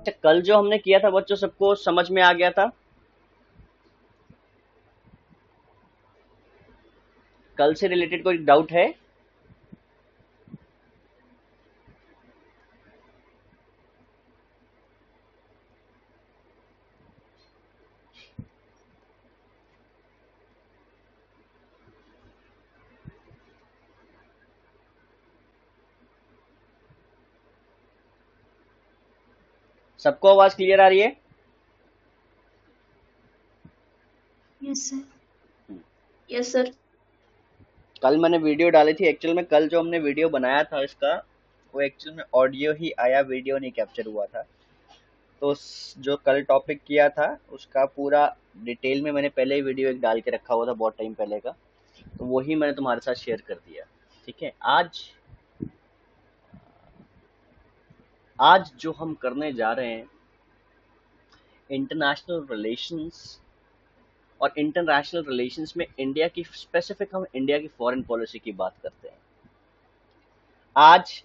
अच्छा, कल जो हमने किया था बच्चों, सबको समझ में आ गया था? कल से रिलेटेड कोई डाउट है? सबको आवाज क्लियर आ रही है? Yes sir. Yes sir. कल मैंने वीडियो डाली थी, एक्चुअल में कल जो हमने वीडियो बनाया था इसका, वो एक्चुअल में ऑडियो ही आया, वीडियो नहीं कैप्चर हुआ था। तो जो कल टॉपिक किया था उसका पूरा डिटेल में मैंने पहले ही वीडियो एक डाल के रखा हुआ था बहुत टाइम पहले का, तो वही मैंने तुम्हारे साथ शेयर कर दिया। ठीक है, आज आज जो हम करने जा रहे हैं, इंटरनेशनल रिलेशंस, और इंटरनेशनल रिलेशंस में इंडिया की स्पेसिफिक, हम इंडिया की फॉरेन पॉलिसी की बात करते हैं। आज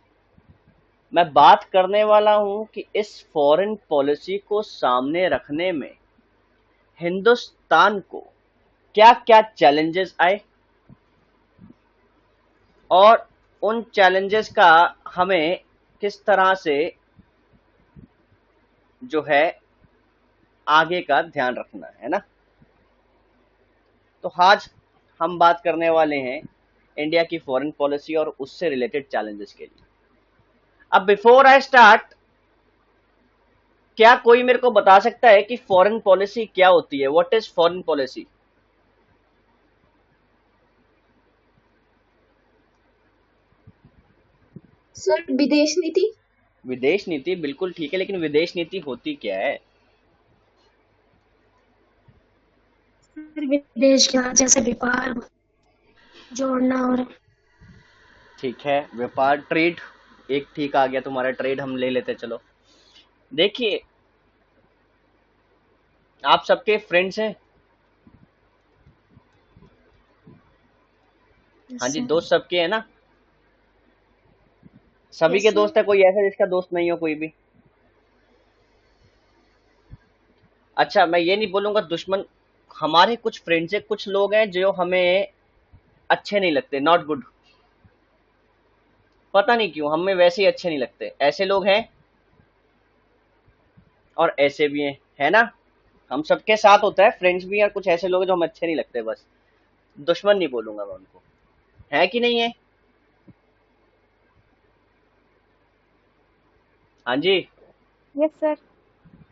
मैं बात करने वाला हूं कि इस फॉरेन पॉलिसी को सामने रखने में हिंदुस्तान को क्या क्या चैलेंजेस आए, और उन चैलेंजेस का हमें किस तरह से जो है आगे का ध्यान रखना है ना। तो आज हम बात करने वाले हैं इंडिया की फॉरेन पॉलिसी और उससे रिलेटेड चैलेंजेस के लिए। अब बिफोर आई स्टार्ट, क्या कोई मेरे को बता सकता है कि फॉरेन पॉलिसी क्या होती है? What is foreign policy? Sir विदेश नीति। विदेश नीति, बिल्कुल ठीक है, लेकिन विदेश नीति होती क्या है? सर विदेश के जैसे व्यापार जोड़ना और ठीक है, व्यापार, ट्रेड, एक ठीक आ गया तुम्हारा, ट्रेड हम ले लेते, चलो। देखिए, आप सबके फ्रेंड्स हैं? हाँ जी, सर। दोस्त सबके है ना? सभी यस के सर। दोस्त है? कोई ऐसा जिसका दोस्त नहीं हो कोई भी? अच्छा, मैं ये नहीं बोलूंगा दुश्मन। हमारे कुछ फ्रेंड्स है, कुछ लोग हैं जो हमें अच्छे नहीं लगते, नॉट गुड। पता नहीं क्यों हमें वैसे ही अच्छे नहीं लगते, ऐसे लोग हैं और ऐसे भी हैं, है ना? हम सबके साथ होता है, फ्रेंड्स भी हैं और कुछ ऐसे लोग हैं जो हमें अच्छे नहीं लगते, बस। दुश्मन नहीं बोलूंगा मैं उनको, है कि नहीं है? हाँ जी, यस सर।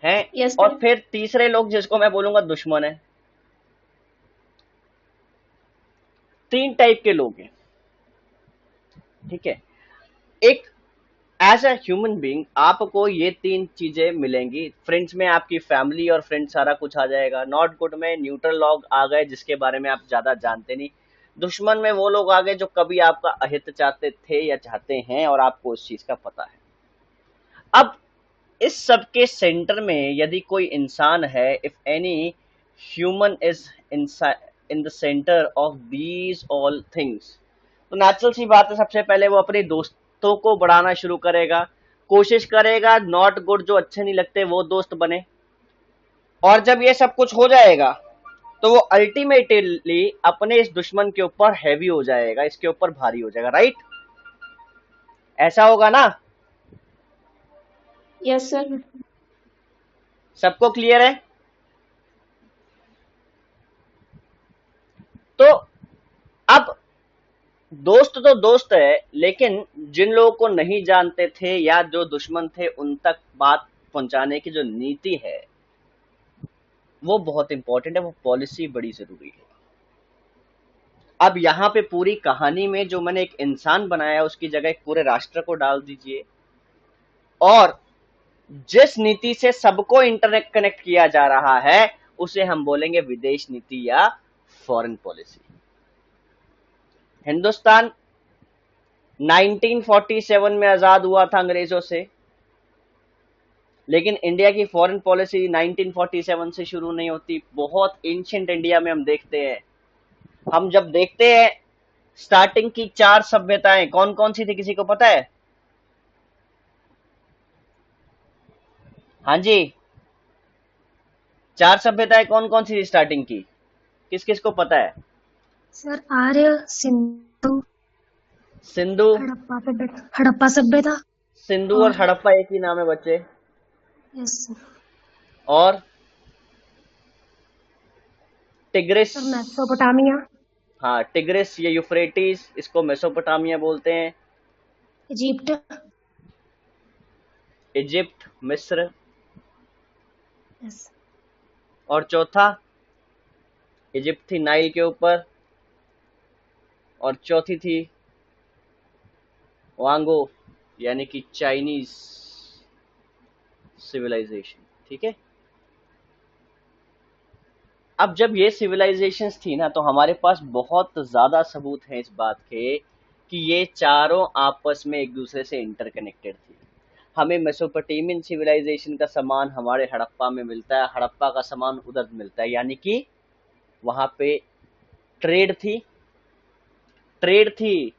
हैं। यस और सर। फिर तीसरे लोग जिसको मैं बोलूंगा दुश्मन है। तीन टाइप के लोग हैं, ठीक है? एक, एज अ ह्यूमन बीइंग आपको ये तीन चीजें मिलेंगी। फ्रेंड्स में आपकी फैमिली और फ्रेंड सारा कुछ आ जाएगा। नॉट गुड में न्यूट्रल लोग आ गए जिसके बारे में आप ज्यादा जानते नहीं। दुश्मन में वो लोग आ गए जो कभी आपका अहित चाहते थे या चाहते हैं और आपको उस चीज का पता है। अब इस सब के सेंटर में यदि कोई इंसान है, if any human is in the centre of these all things, तो नेचुरल सी बात है, सबसे पहले वो अपने दोस्तों को बढ़ाना शुरू करेगा, कोशिश करेगा नॉट गुड जो अच्छे नहीं लगते वो दोस्त बने। और जब ये सब कुछ हो जाएगा तो वो अल्टीमेटली अपने इस दुश्मन के ऊपर हैवी हो जाएगा, इसके ऊपर भारी हो जाएगा, राइट? ऐसा होगा ना? Yes sir. सबको क्लियर है? तो अब दोस्त तो दोस्त है, लेकिन जिन लोगों को नहीं जानते थे या जो दुश्मन थे उन तक बात पहुंचाने की जो नीति है वो बहुत इंपॉर्टेंट है, वो पॉलिसी बड़ी जरूरी है। अब यहाँ पे पूरी कहानी में जो मैंने एक इंसान बनाया उसकी जगह एक पूरे राष्ट्र को डाल दीजिए, और जिस नीति से सबको इंटरनेट कनेक्ट किया जा रहा है उसे हम बोलेंगे विदेश नीति या फॉरेन पॉलिसी। हिंदुस्तान 1947 में आजाद हुआ था अंग्रेजों से, लेकिन इंडिया की फॉरेन पॉलिसी 1947 से शुरू नहीं होती, बहुत एंशिएंट इंडिया में हम देखते हैं। हम जब देखते हैं स्टार्टिंग की चार सभ्यताएं कौन कौन सी थी, किसी को पता है? हाँ जी, 4 सभ्यताएं कौन कौन सी स्टार्टिंग की, किस किस को पता है? सर आर्य, सिंधु, सिंधु। हड़प्पा सभ्यता सिंधु और और हड़प्पा एक ही नाम है बच्चे। Yes sir. और टिग्रिस। सर मेसोपोटामिया, हाँ, टिग्रिस, ये यूफ्रेटिस, इसको मेसोपोटामिया बोलते हैं। इजिप्ट, इजिप्ट, मिस्र। यस। और चौथा, इजिप्ट थी नाइल के ऊपर, और चौथी थी वांगो, यानी कि चाइनीज सिविलाइजेशन। ठीक है। अब जब ये सिविलाइजेशंस थी ना, तो हमारे पास बहुत ज्यादा सबूत हैं इस बात के कि ये चारों आपस में एक दूसरे से इंटरकनेक्टेड थी। हमें मेसोपोटामियन सिविलाइजेशन का सामान हमारे हड़प्पा में मिलता है, हड़प्पा का सामान उधर मिलता है, यानी कि वहां पे ट्रेड थी। ट्रेड थी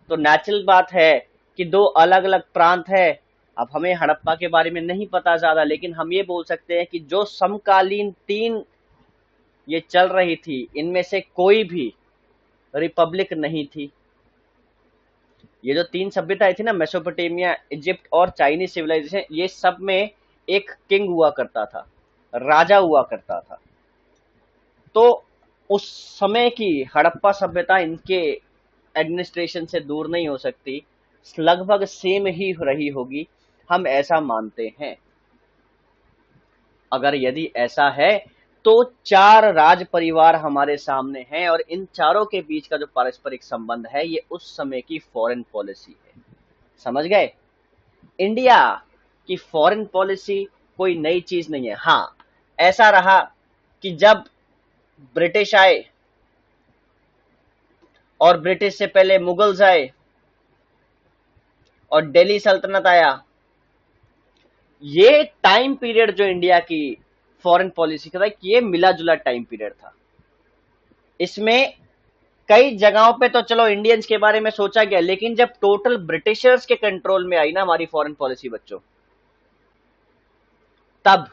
तो नेचुरल बात है कि दो अलग अलग प्रांत है। अब हमें हड़प्पा के बारे में नहीं पता ज्यादा, लेकिन हम ये बोल सकते हैं कि जो समकालीन तीन ये चल रही थी, इनमें से कोई भी रिपब्लिक नहीं थी। ये जो तीन सभ्यताएं थी ना, मेसोपोटामिया, इजिप्ट और चाइनीज सिविलाइजेशन, ये सब में एक किंग हुआ करता था, राजा हुआ करता था। तो उस समय की हड़प्पा सभ्यता इनके एडमिनिस्ट्रेशन से दूर नहीं हो सकती, लगभग सेम ही रही होगी, हम ऐसा मानते हैं। अगर यदि ऐसा है तो चार राज परिवार हमारे सामने हैं, और इन चारों के बीच का जो पारस्परिक संबंध है, ये उस समय की फॉरेन पॉलिसी है। समझ गए? इंडिया की फॉरेन पॉलिसी कोई नई चीज नहीं है। हाँ, ऐसा रहा कि जब ब्रिटिश आए, और ब्रिटिश से पहले मुगल्स आए, और दिल्ली सल्तनत आया, ये टाइम पीरियड जो इंडिया की फॉरेन पॉलिसी का था, ये मिला जुला टाइम पीरियड था। इसमें कई जगहों पे तो चलो इंडियंस के बारे में सोचा गया, लेकिन जब टोटल ब्रिटिशर्स के कंट्रोल में आई ना हमारी फॉरेन पॉलिसी बच्चों, तब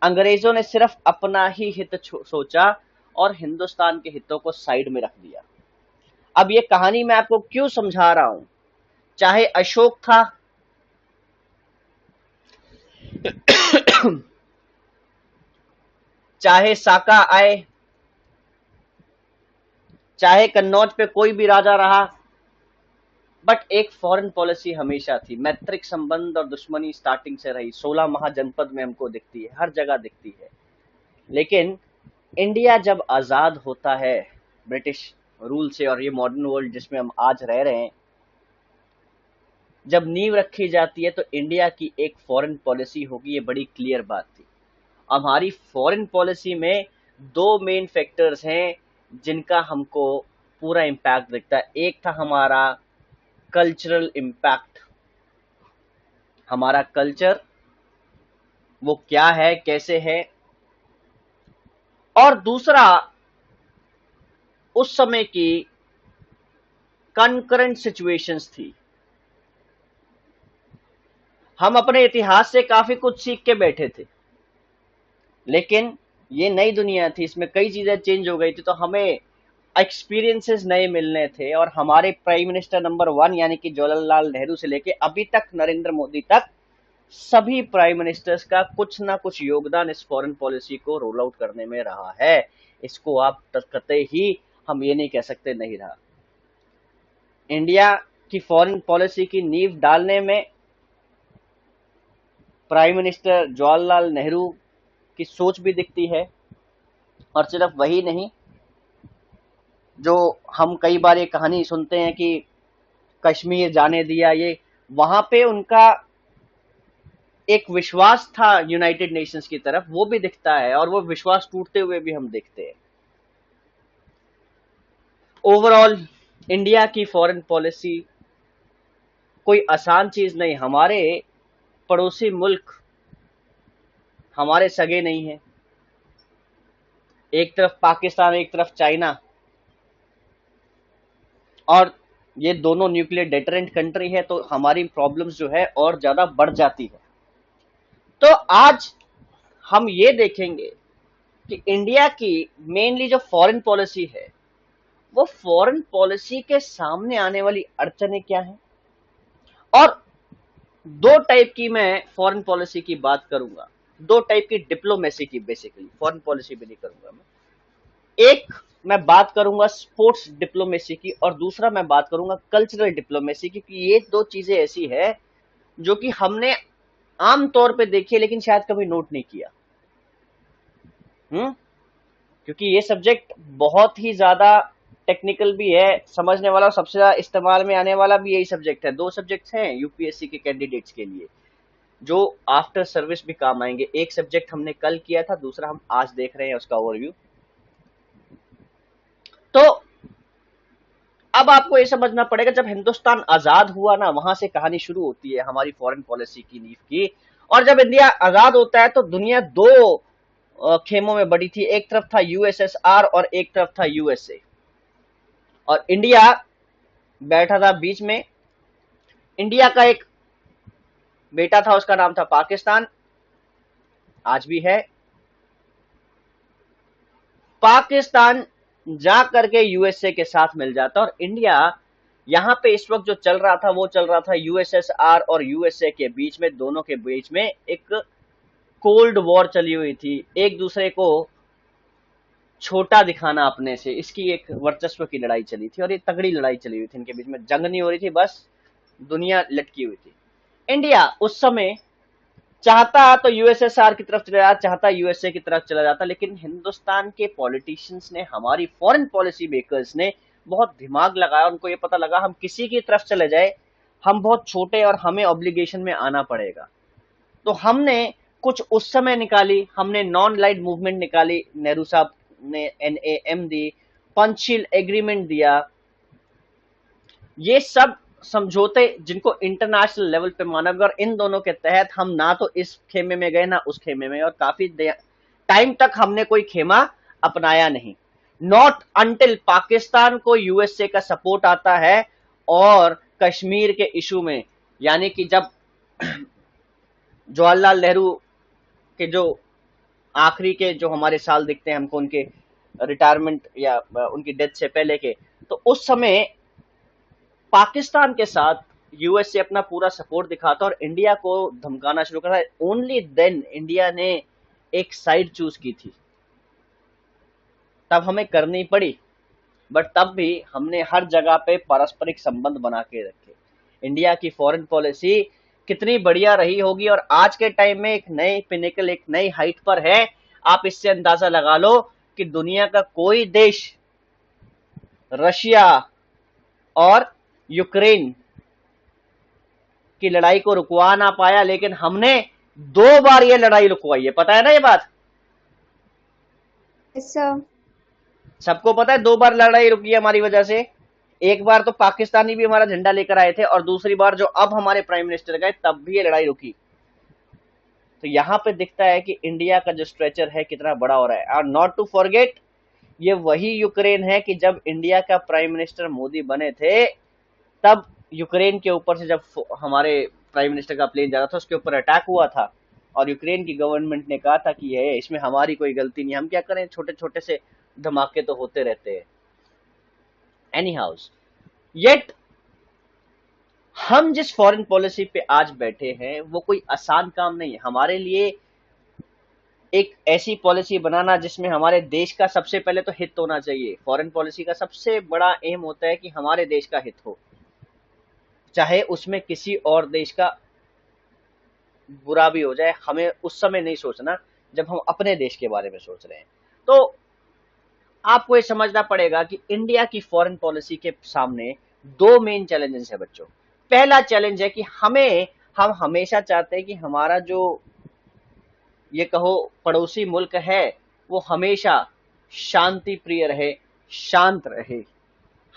अंग्रेजों ने सिर्फ अपना ही हित सोचा और हिंदुस्तान के हितों को साइड में रख दिया। अब ये कहानी मैं आपको क्यों समझा रहा हूं? चाहे अशोक था, चाहे साका आए, चाहे कन्नौज पे कोई भी राजा रहा, बट एक फॉरेन पॉलिसी हमेशा थी। मैत्रिक संबंध और दुश्मनी स्टार्टिंग से रही, 16 महाजनपद में हमको दिखती है, हर जगह दिखती है। लेकिन इंडिया जब आजाद होता है ब्रिटिश रूल से, और ये मॉडर्न वर्ल्ड जिसमें हम आज रह रहे हैं, जब नींव रखी जाती है, तो इंडिया की एक फॉरेन पॉलिसी होगी, ये बड़ी क्लियर बात थी। हमारी फॉरेन पॉलिसी में दो मेन फैक्टर्स हैं जिनका हमको पूरा इम्पैक्ट दिखता है। एक था हमारा कल्चरल इम्पैक्ट, हमारा कल्चर वो क्या है, कैसे है। और दूसरा, उस समय की कनकरेंट सिचुएशंस थी। हम अपने इतिहास से काफी कुछ सीख के बैठे थे, लेकिन ये नई दुनिया थी, इसमें कई चीजें चेंज हो गई थी, तो हमें एक्सपीरियंसेस नए मिलने थे। और हमारे प्राइम मिनिस्टर नंबर 1 यानी कि जवाहरलाल नेहरू से लेके अभी तक नरेंद्र मोदी तक, सभी प्राइम मिनिस्टर्स का कुछ ना कुछ योगदान इस फॉरेन पॉलिसी को रोल आउट करने में रहा है। इसको आप कतई ही हम ये नहीं कह सकते नहीं रहा। इंडिया की फॉरेन पॉलिसी की नींव डालने में प्राइम मिनिस्टर जवाहरलाल नेहरू की सोच भी दिखती है। और सिर्फ वही नहीं, जो हम कई बार ये कहानी सुनते हैं कि कश्मीर जाने दिया, ये वहां पे उनका एक विश्वास था यूनाइटेड नेशंस की तरफ, वो भी दिखता है, और वो विश्वास टूटते हुए भी हम देखते हैं। ओवरऑल इंडिया की फॉरेन पॉलिसी कोई आसान चीज नहीं। हमारे पड़ोसी मुल्क हमारे सगे नहीं है, एक तरफ पाकिस्तान, एक तरफ चाइना, और ये दोनों न्यूक्लियर डेटरेंट कंट्री है, तो हमारी प्रॉब्लम्स जो है और ज्यादा बढ़ जाती है। तो आज हम ये देखेंगे कि इंडिया की मेनली जो फॉरेन पॉलिसी है, वो फॉरेन पॉलिसी के सामने आने वाली अड़चनें क्या हैं। और दो टाइप की मैं फॉरेन पॉलिसी की बात करूंगा, दो टाइप की डिप्लोमेसी की, बेसिकली फॉरेन पॉलिसी भी नहीं करूंगा मैं। एक मैं बात करूंगा स्पोर्ट्स डिप्लोमेसी की, और दूसरा मैं बात करूंगा कल्चरल डिप्लोमेसी की, क्योंकि ये दो चीजें ऐसी है जो कि हमने आम तौर पे देखी है लेकिन शायद कभी नोट नहीं किया। क्योंकि ये सब्जेक्ट बहुत ही ज्यादा टेक्निकल भी है, समझने वाला और सबसे ज्यादा इस्तेमाल में आने वाला भी यही सब्जेक्ट है। दो सब्जेक्ट्स हैं यूपीएससी के कैंडिडेट्स के लिए जो आफ्टर सर्विस भी काम आएंगे। एक सब्जेक्ट हमने कल किया था, दूसरा हम आज देख रहे हैं उसका ओवरव्यू। तो अब आपको ये समझना पड़ेगा, जब हिंदुस्तान आजाद हुआ ना, वहां से कहानी शुरू होती है हमारी फॉरेन पॉलिसी की नींव की। और जब इंडिया आजाद होता है तो दुनिया दो खेमों में बड़ी थी, एक तरफ था यूएसएसआर और एक तरफ था यूएसए, और इंडिया बैठा था बीच में। इंडिया का एक बेटा था, उसका नाम था पाकिस्तान, आज भी है। पाकिस्तान जा करके यूएसए के साथ मिल जाता, और इंडिया यहां पे इस वक्त जो चल रहा था वो चल रहा था यूएसएसआर और यूएसए के बीच में, दोनों के बीच में एक कोल्ड वॉर चली हुई थी, एक दूसरे को छोटा दिखाना अपने से, इसकी एक वर्चस्व की लड़ाई चली थी, और ये तगड़ी लड़ाई चली हुई थी इनके बीच में। जंग नहीं हो रही थी, बस दुनिया लटकी हुई थी। इंडिया उस समय चाहता तो यूएसएसआर की तरफ चला जाता, चाहता यूएसए की तरफ चला जाता, लेकिन हिंदुस्तान के पॉलिटिशियंस ने, हमारी फॉरेन पॉलिसी मेकर्स ने बहुत दिमाग लगाया। उनको ये पता लगा हम किसी की तरफ चले जाए हम बहुत छोटे और हमें ऑब्लिगेशन में आना पड़ेगा। तो हमने कुछ उस समय निकाली, हमने नॉन लाइट मूवमेंट निकाली, नेहरू साहब ने एनएएम दी, पंचशील एग्रीमेंट दिया। ये सब समझौते जिनको इंटरनेशनल लेवल पे माना गया, और इन दोनों के तहत हम ना तो इस खेमे में गए ना उस खेमे में, और काफी टाइम तक हमने कोई खेमा अपनाया नहीं। नॉट अंटिल पाकिस्तान को यूएसए का सपोर्ट आता है, और कश्मीर के इशू में, यानी कि जब जवाहरलाल नेहरू के जो आखिरी के जो हमारे साल दिखते हैं हमको, उनके रिटायरमेंट या उनकी डेथ से पहले के, तो उस समय पाकिस्तान के साथ यूएसए अपना पूरा सपोर्ट दिखाता और इंडिया को धमकाना शुरू करा। ओनली देन इंडिया ने एक साइड चूज की थी, तब हमें करनी पड़ी, बट तब भी हमने हर जगह पे पारस्परिक संबंध बना के रखे। इंडिया की फॉरेन पॉलिसी कितनी बढ़िया रही होगी, और आज के टाइम में एक नए पिनेकल, एक नई हाइट पर है। आप इससे अंदाजा लगा लो कि दुनिया का कोई देश रशिया और यूक्रेन की लड़ाई को रुकवा ना पाया, लेकिन हमने 2 बार ये लड़ाई रुकवाई है। पता है ना ये बात? सबको पता है 2 बार लड़ाई रुकी है हमारी वजह से। एक बार तो पाकिस्तानी भी हमारा झंडा लेकर आए थे, और दूसरी बार जो अब हमारे प्राइम मिनिस्टर गए तब भी ये लड़ाई रुकी। तो यहां पे दिखता है कि इंडिया का जो स्ट्रेचर है कितना बड़ा हो रहा है। और नॉट टू फॉरगेट, ये वही यूक्रेन है कि जब इंडिया का प्राइम मिनिस्टर मोदी बने थे, तब यूक्रेन के ऊपर से जब हमारे प्राइम मिनिस्टर का प्लेन जा रहा था, उसके ऊपर अटैक हुआ था, और यूक्रेन की गवर्नमेंट ने कहा था कि ये इसमें हमारी कोई गलती नहीं, हम क्या करें, छोटे छोटे से धमाके तो होते रहते हैं। एनी हाउस, येट हम जिस फॉरेन पॉलिसी पे आज बैठे हैं वो कोई आसान काम नहीं है हमारे लिए। एक ऐसी पॉलिसी बनाना जिसमें हमारे देश का सबसे पहले तो हित होना चाहिए। फॉरेन पॉलिसी का सबसे बड़ा एम होता है कि हमारे देश का हित हो, चाहे उसमें किसी और देश का बुरा भी हो जाए। हमें उस समय नहीं सोचना जब हम अपने देश के बारे में सोच रहे हैं। तो आपको ये समझना पड़ेगा कि इंडिया की फॉरेन पॉलिसी के सामने दो मेन चैलेंजेस है बच्चों। पहला चैलेंज है कि हम हमेशा चाहते हैं कि हमारा जो ये कहो पड़ोसी मुल्क है वो हमेशा शांति प्रिय रहे, शांत रहे।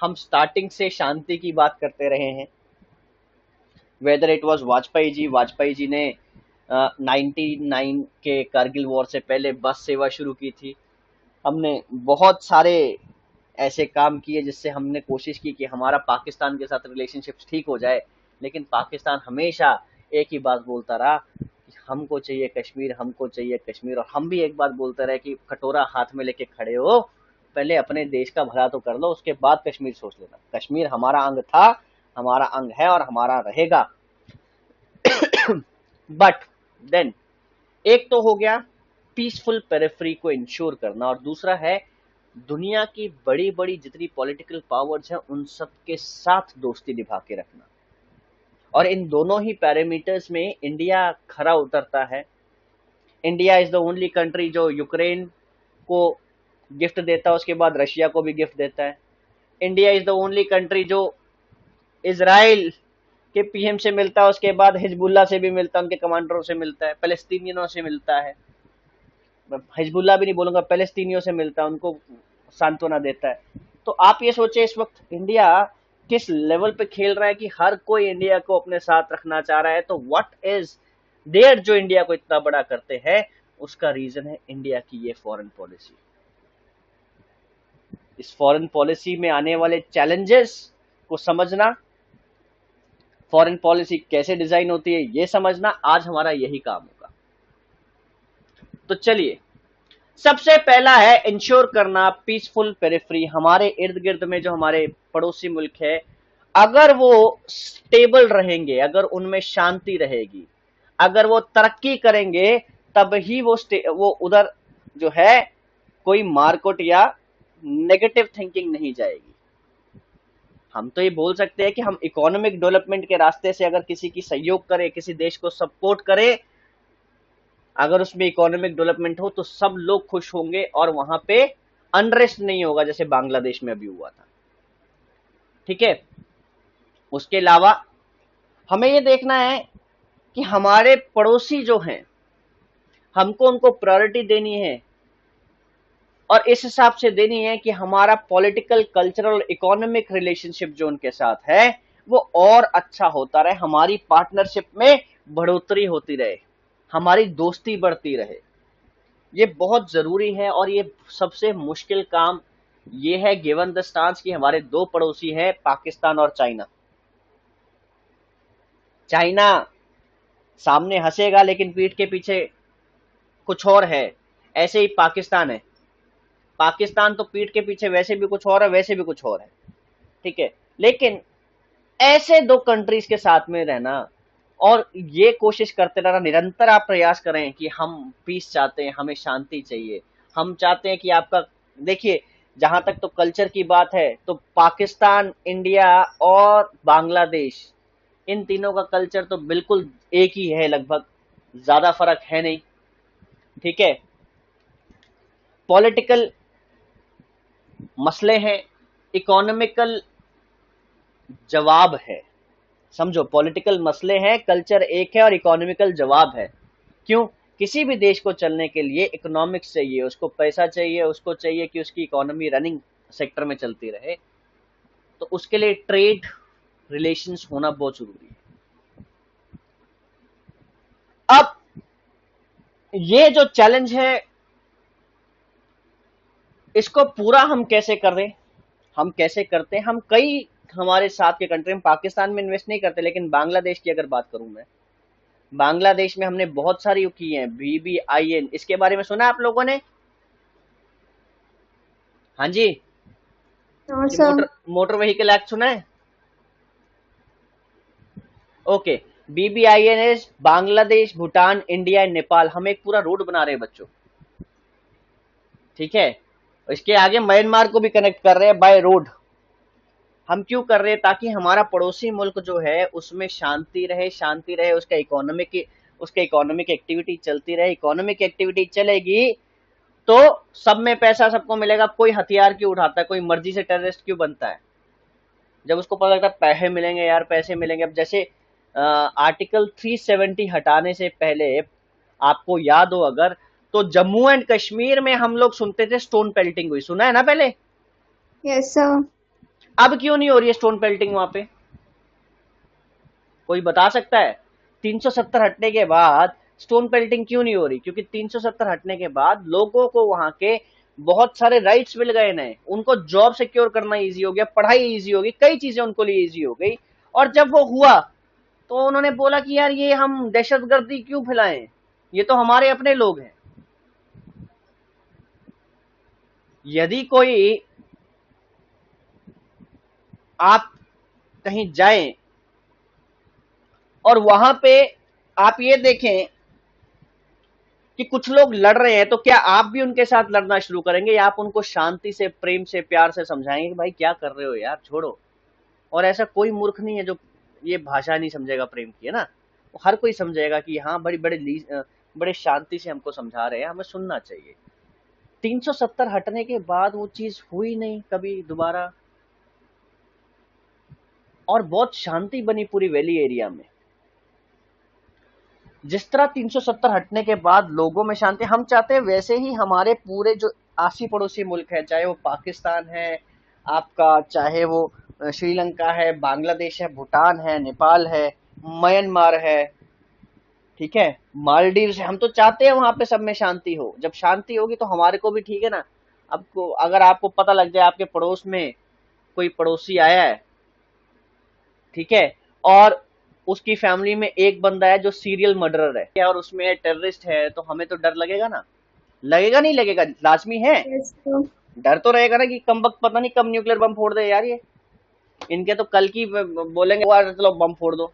हम स्टार्टिंग से शांति की बात करते रहे हैं। Whether it was Vajpayee ji ने 99 के कारगिल वॉर से पहले बस सेवा शुरू की थी। हमने बहुत सारे ऐसे काम किए जिससे हमने कोशिश की कि हमारा पाकिस्तान के साथ रिलेशनशिप ठीक हो जाए, लेकिन पाकिस्तान हमेशा एक ही बात बोलता रहा कि हमको चाहिए कश्मीर, हमको चाहिए कश्मीर, और हम भी एक बात बोलते रहे कि कटोरा हाथ में लेके खड़े हो, पहले अपने देश का भला तो कर लो, उसके बाद कश्मीर सोच लेना। कश्मीर हमारा अंग था, हमारा अंग है और हमारा रहेगा। बट देन एक तो हो गया पीसफुल पेरिफेरी को इंश्योर करना, और दूसरा है दुनिया की बड़ी बड़ी जितनी पॉलिटिकल पावर्स हैं उन सब के साथ दोस्ती निभा के रखना। और इन दोनों ही पैरामीटर्स में इंडिया खरा उतरता है। India is the only country जो यूक्रेन को गिफ्ट देता है, उसके बाद रशिया को भी गिफ्ट देता है। India is the only country जो इजराइल के पीएम से मिलता है, उसके बाद हिजबुल्ला से भी मिलता है, उनके कमांडरों से मिलता है, पैलेस्टीनियनों से मिलता है, हिजबुल्ला भी नहीं बोलूंगा, पैलेस्तीनियों से मिलता है, उनको सांत्वना देता है। तो आप ये सोचे इस वक्त इंडिया किस लेवल पे खेल रहा है कि हर कोई इंडिया को अपने साथ रखना चाह रहा है। तो व्हाट इज देयर जो इंडिया को इतना बड़ा करते हैं, उसका रीजन है इंडिया की ये फॉरेन पॉलिसी। इस फॉरेन पॉलिसी में आने वाले चैलेंजेस को समझना, फॉरेन पॉलिसी कैसे डिजाइन होती है ये समझना, आज हमारा यही काम होगा। तो चलिए, सबसे पहला है इंश्योर करना पीसफुल पेरिफेरी। हमारे इर्द गिर्द में जो हमारे पड़ोसी मुल्क है, अगर वो स्टेबल रहेंगे, अगर उनमें शांति रहेगी, अगर वो तरक्की करेंगे, तब ही वो उधर जो है कोई मार्केट या नेगेटिव थिंकिंग नहीं जाएगी। हम तो ये बोल सकते हैं कि हम इकोनॉमिक डेवलपमेंट के रास्ते से अगर किसी की सहयोग करें, किसी देश को सपोर्ट करें, अगर उसमें इकोनॉमिक डेवलपमेंट हो तो सब लोग खुश होंगे और वहां पे अनरेस्ट नहीं होगा, जैसे बांग्लादेश में अभी हुआ था। ठीक है, उसके अलावा हमें ये देखना है कि हमारे पड़ोसी जो हैं, हमको उनको प्रायोरिटी देनी है, और इस हिसाब से देनी है कि हमारा पॉलिटिकल, कल्चरल, इकोनॉमिक रिलेशनशिप जो उनके साथ है वो और अच्छा होता रहे, हमारी पार्टनरशिप में बढ़ोतरी होती रहे, हमारी दोस्ती बढ़ती रहे। ये बहुत जरूरी है, और ये सबसे मुश्किल काम ये है गिवन द स्टांस कि हमारे दो पड़ोसी हैं, पाकिस्तान और चाइना। चाइना सामने हंसेगा लेकिन पीठ के पीछे कुछ और है, ऐसे ही पाकिस्तान है। पाकिस्तान तो पीठ के पीछे वैसे भी कुछ और है, वैसे भी कुछ और है। ठीक है, लेकिन ऐसे दो कंट्रीज के साथ में रहना और ये कोशिश करते रहना, निरंतर आप प्रयास करें कि हम पीस चाहते हैं, हमें शांति चाहिए, हम चाहते हैं कि आपका, देखिए जहां तक तो कल्चर की बात है, तो पाकिस्तान, इंडिया और बांग्लादेश, इन तीनों का कल्चर तो बिल्कुल एक ही है, लगभग ज्यादा फर्क है नहीं। ठीक है, पॉलिटिकल मसले हैं, इकोनॉमिकल जवाब है। समझो, पॉलिटिकल मसले हैं, कल्चर एक है और इकोनॉमिकल जवाब है। क्यों? किसी भी देश को चलने के लिए इकोनॉमिक्स चाहिए, उसको पैसा चाहिए, उसको चाहिए कि उसकी इकोनॉमी रनिंग सेक्टर में चलती रहे, तो उसके लिए ट्रेड रिलेशंस होना बहुत जरूरी है। अब ये जो चैलेंज है, इसको पूरा हम कैसे कर रहे, हम कैसे करते हैं, हम कई हमारे साथ के कंट्री में, पाकिस्तान में इन्वेस्ट नहीं करते, लेकिन बांग्लादेश की अगर बात करूं मैं, बांग्लादेश में हमने बहुत सारी की है, BBIN, इसके बारे में सुना आप लोगों ने? हाँ जी, और ये सर मोटर व्हीकल एक्ट सुना है? Okay, BBIN is Bangladesh, Bhutan, India and Nepal. हम एक पूरा रोड बना रहे हैं बच्चों। ठीक है, इसके आगे म्यांमार को भी कनेक्ट कर रहे हैं बाय रोड। हम क्यों कर रहे हैं? ताकि हमारा पड़ोसी मुल्क जो है उसमें शांति रहे, शांति रहे, उसका इकोनॉमिक एक्टिविटी चलती रहे। इकोनॉमिक एक्टिविटी चलेगी तो सब में पैसा सबको मिलेगा। कोई हथियार क्यों उठाता है, कोई मर्जी से टेररिस्ट क्यों बनता है? जब उसको पता लगता है पैसे मिलेंगे, यार पैसे मिलेंगे। अब जैसे आर्टिकल 370 हटाने से पहले आपको याद हो अगर, तो जम्मू एंड कश्मीर में हम लोग सुनते थे स्टोन पेल्टिंग हुई, सुना है ना पहले? Yes sir. अब क्यों नहीं हो रही है स्टोन पेल्टिंग वहां पे? कोई बता सकता है? 370 हटने के बाद स्टोन पेल्टिंग क्यों नहीं हो रही? क्योंकि 370 हटने के बाद लोगों को वहां के बहुत सारे राइट्स मिल गए नए, उनको जॉब सिक्योर करना इजी हो गया, पढ़ाई इजी हो गई, कई चीजें उनको लिए इजी हो गई। और जब वो हुआ तो उन्होंने बोला कि यार ये हम दहशतगर्दी क्यों फैलाएं, ये तो हमारे अपने लोग हैं। यदि कोई आप कहीं जाएं और वहां पे आप ये देखें कि कुछ लोग लड़ रहे हैं, तो क्या आप भी उनके साथ लड़ना शुरू करेंगे, या आप उनको शांति से, प्रेम से, प्यार से समझाएंगे कि भाई क्या कर रहे हो यार, छोड़ो। और ऐसा कोई मूर्ख नहीं है जो ये भाषा नहीं समझेगा प्रेम की, है ना। हर कोई समझेगा कि हाँ, बड़े शांति से हमको समझा रहे हैं, हमें सुनना चाहिए। 370 हटने के बाद वो चीज हुई नहीं कभी दोबारा, और बहुत शांति बनी पूरी वैली एरिया में। जिस तरह 370 हटने के बाद लोगों में शांति हम चाहते हैं, वैसे ही हमारे पूरे जो आसी पड़ोसी मुल्क है, चाहे वो पाकिस्तान है आपका, चाहे वो श्रीलंका है, बांग्लादेश है, भूटान है, नेपाल है, म्यांमार है, ठीक है, मालदीव है, हम तो चाहते हैं वहां पे सब में शांति हो। जब शांति होगी तो हमारे को भी ठीक है ना। आपको अगर आपको पता लग जाए आपके पड़ोस में कोई पड़ोसी आया है, ठीक है, और उसकी फैमिली में एक बंदा है जो सीरियल मर्डरर है और उसमें टेररिस्ट है, तो हमें तो डर लगेगा ना। लगेगा नहीं लगेगा, लाजमी है। Yes, sir. डर तो रहेगा ना कि कम वक्त पता नहीं कब न्यूक्लियर बम फोड़ दे यार ये। इनके तो कल की बोलेंगे चलो बम फोड़ दो।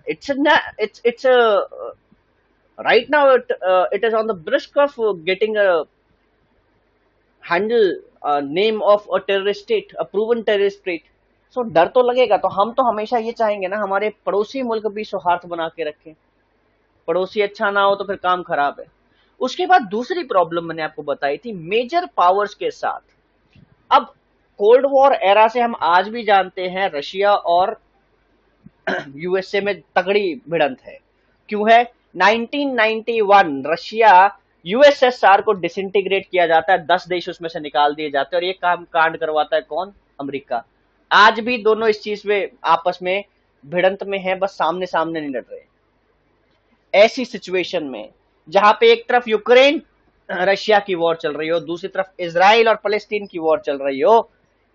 It's right now it is on the brisk of getting a handle name of a terrorist state, a proven terrorist state. सो डर तो लगेगा। तो हम तो हमेशा ये चाहेंगे ना हमारे पड़ोसी मुल्क भी सौहार्द बना के रखें। पड़ोसी अच्छा ना हो तो फिर काम खराब है। उसके बाद दूसरी प्रॉब्लम मैंने आपको बताई थी मेजर पावर्स के साथ। अब कोल्ड वॉर एरा से हम आज भी जानते हैं रशिया और यूएसए में तगड़ी भिड़ंत है। क्यों है? 1991 रशिया यूएसएसआर को डिसइंटीग्रेट किया जाता है, 10 देश उसमें से निकाल दिए जाते हैं, और ये काम कांड करवाता है कौन? अमेरिका। आज भी दोनों इस चीज में आपस में भिड़ंत में है, बस सामने सामने नहीं लड़ रहे। ऐसी सिचुएशन में जहां पे एक तरफ यूक्रेन रशिया की वॉर चल रही हो, दूसरी तरफ इजराइल और फलस्तीन की वॉर चल रही हो,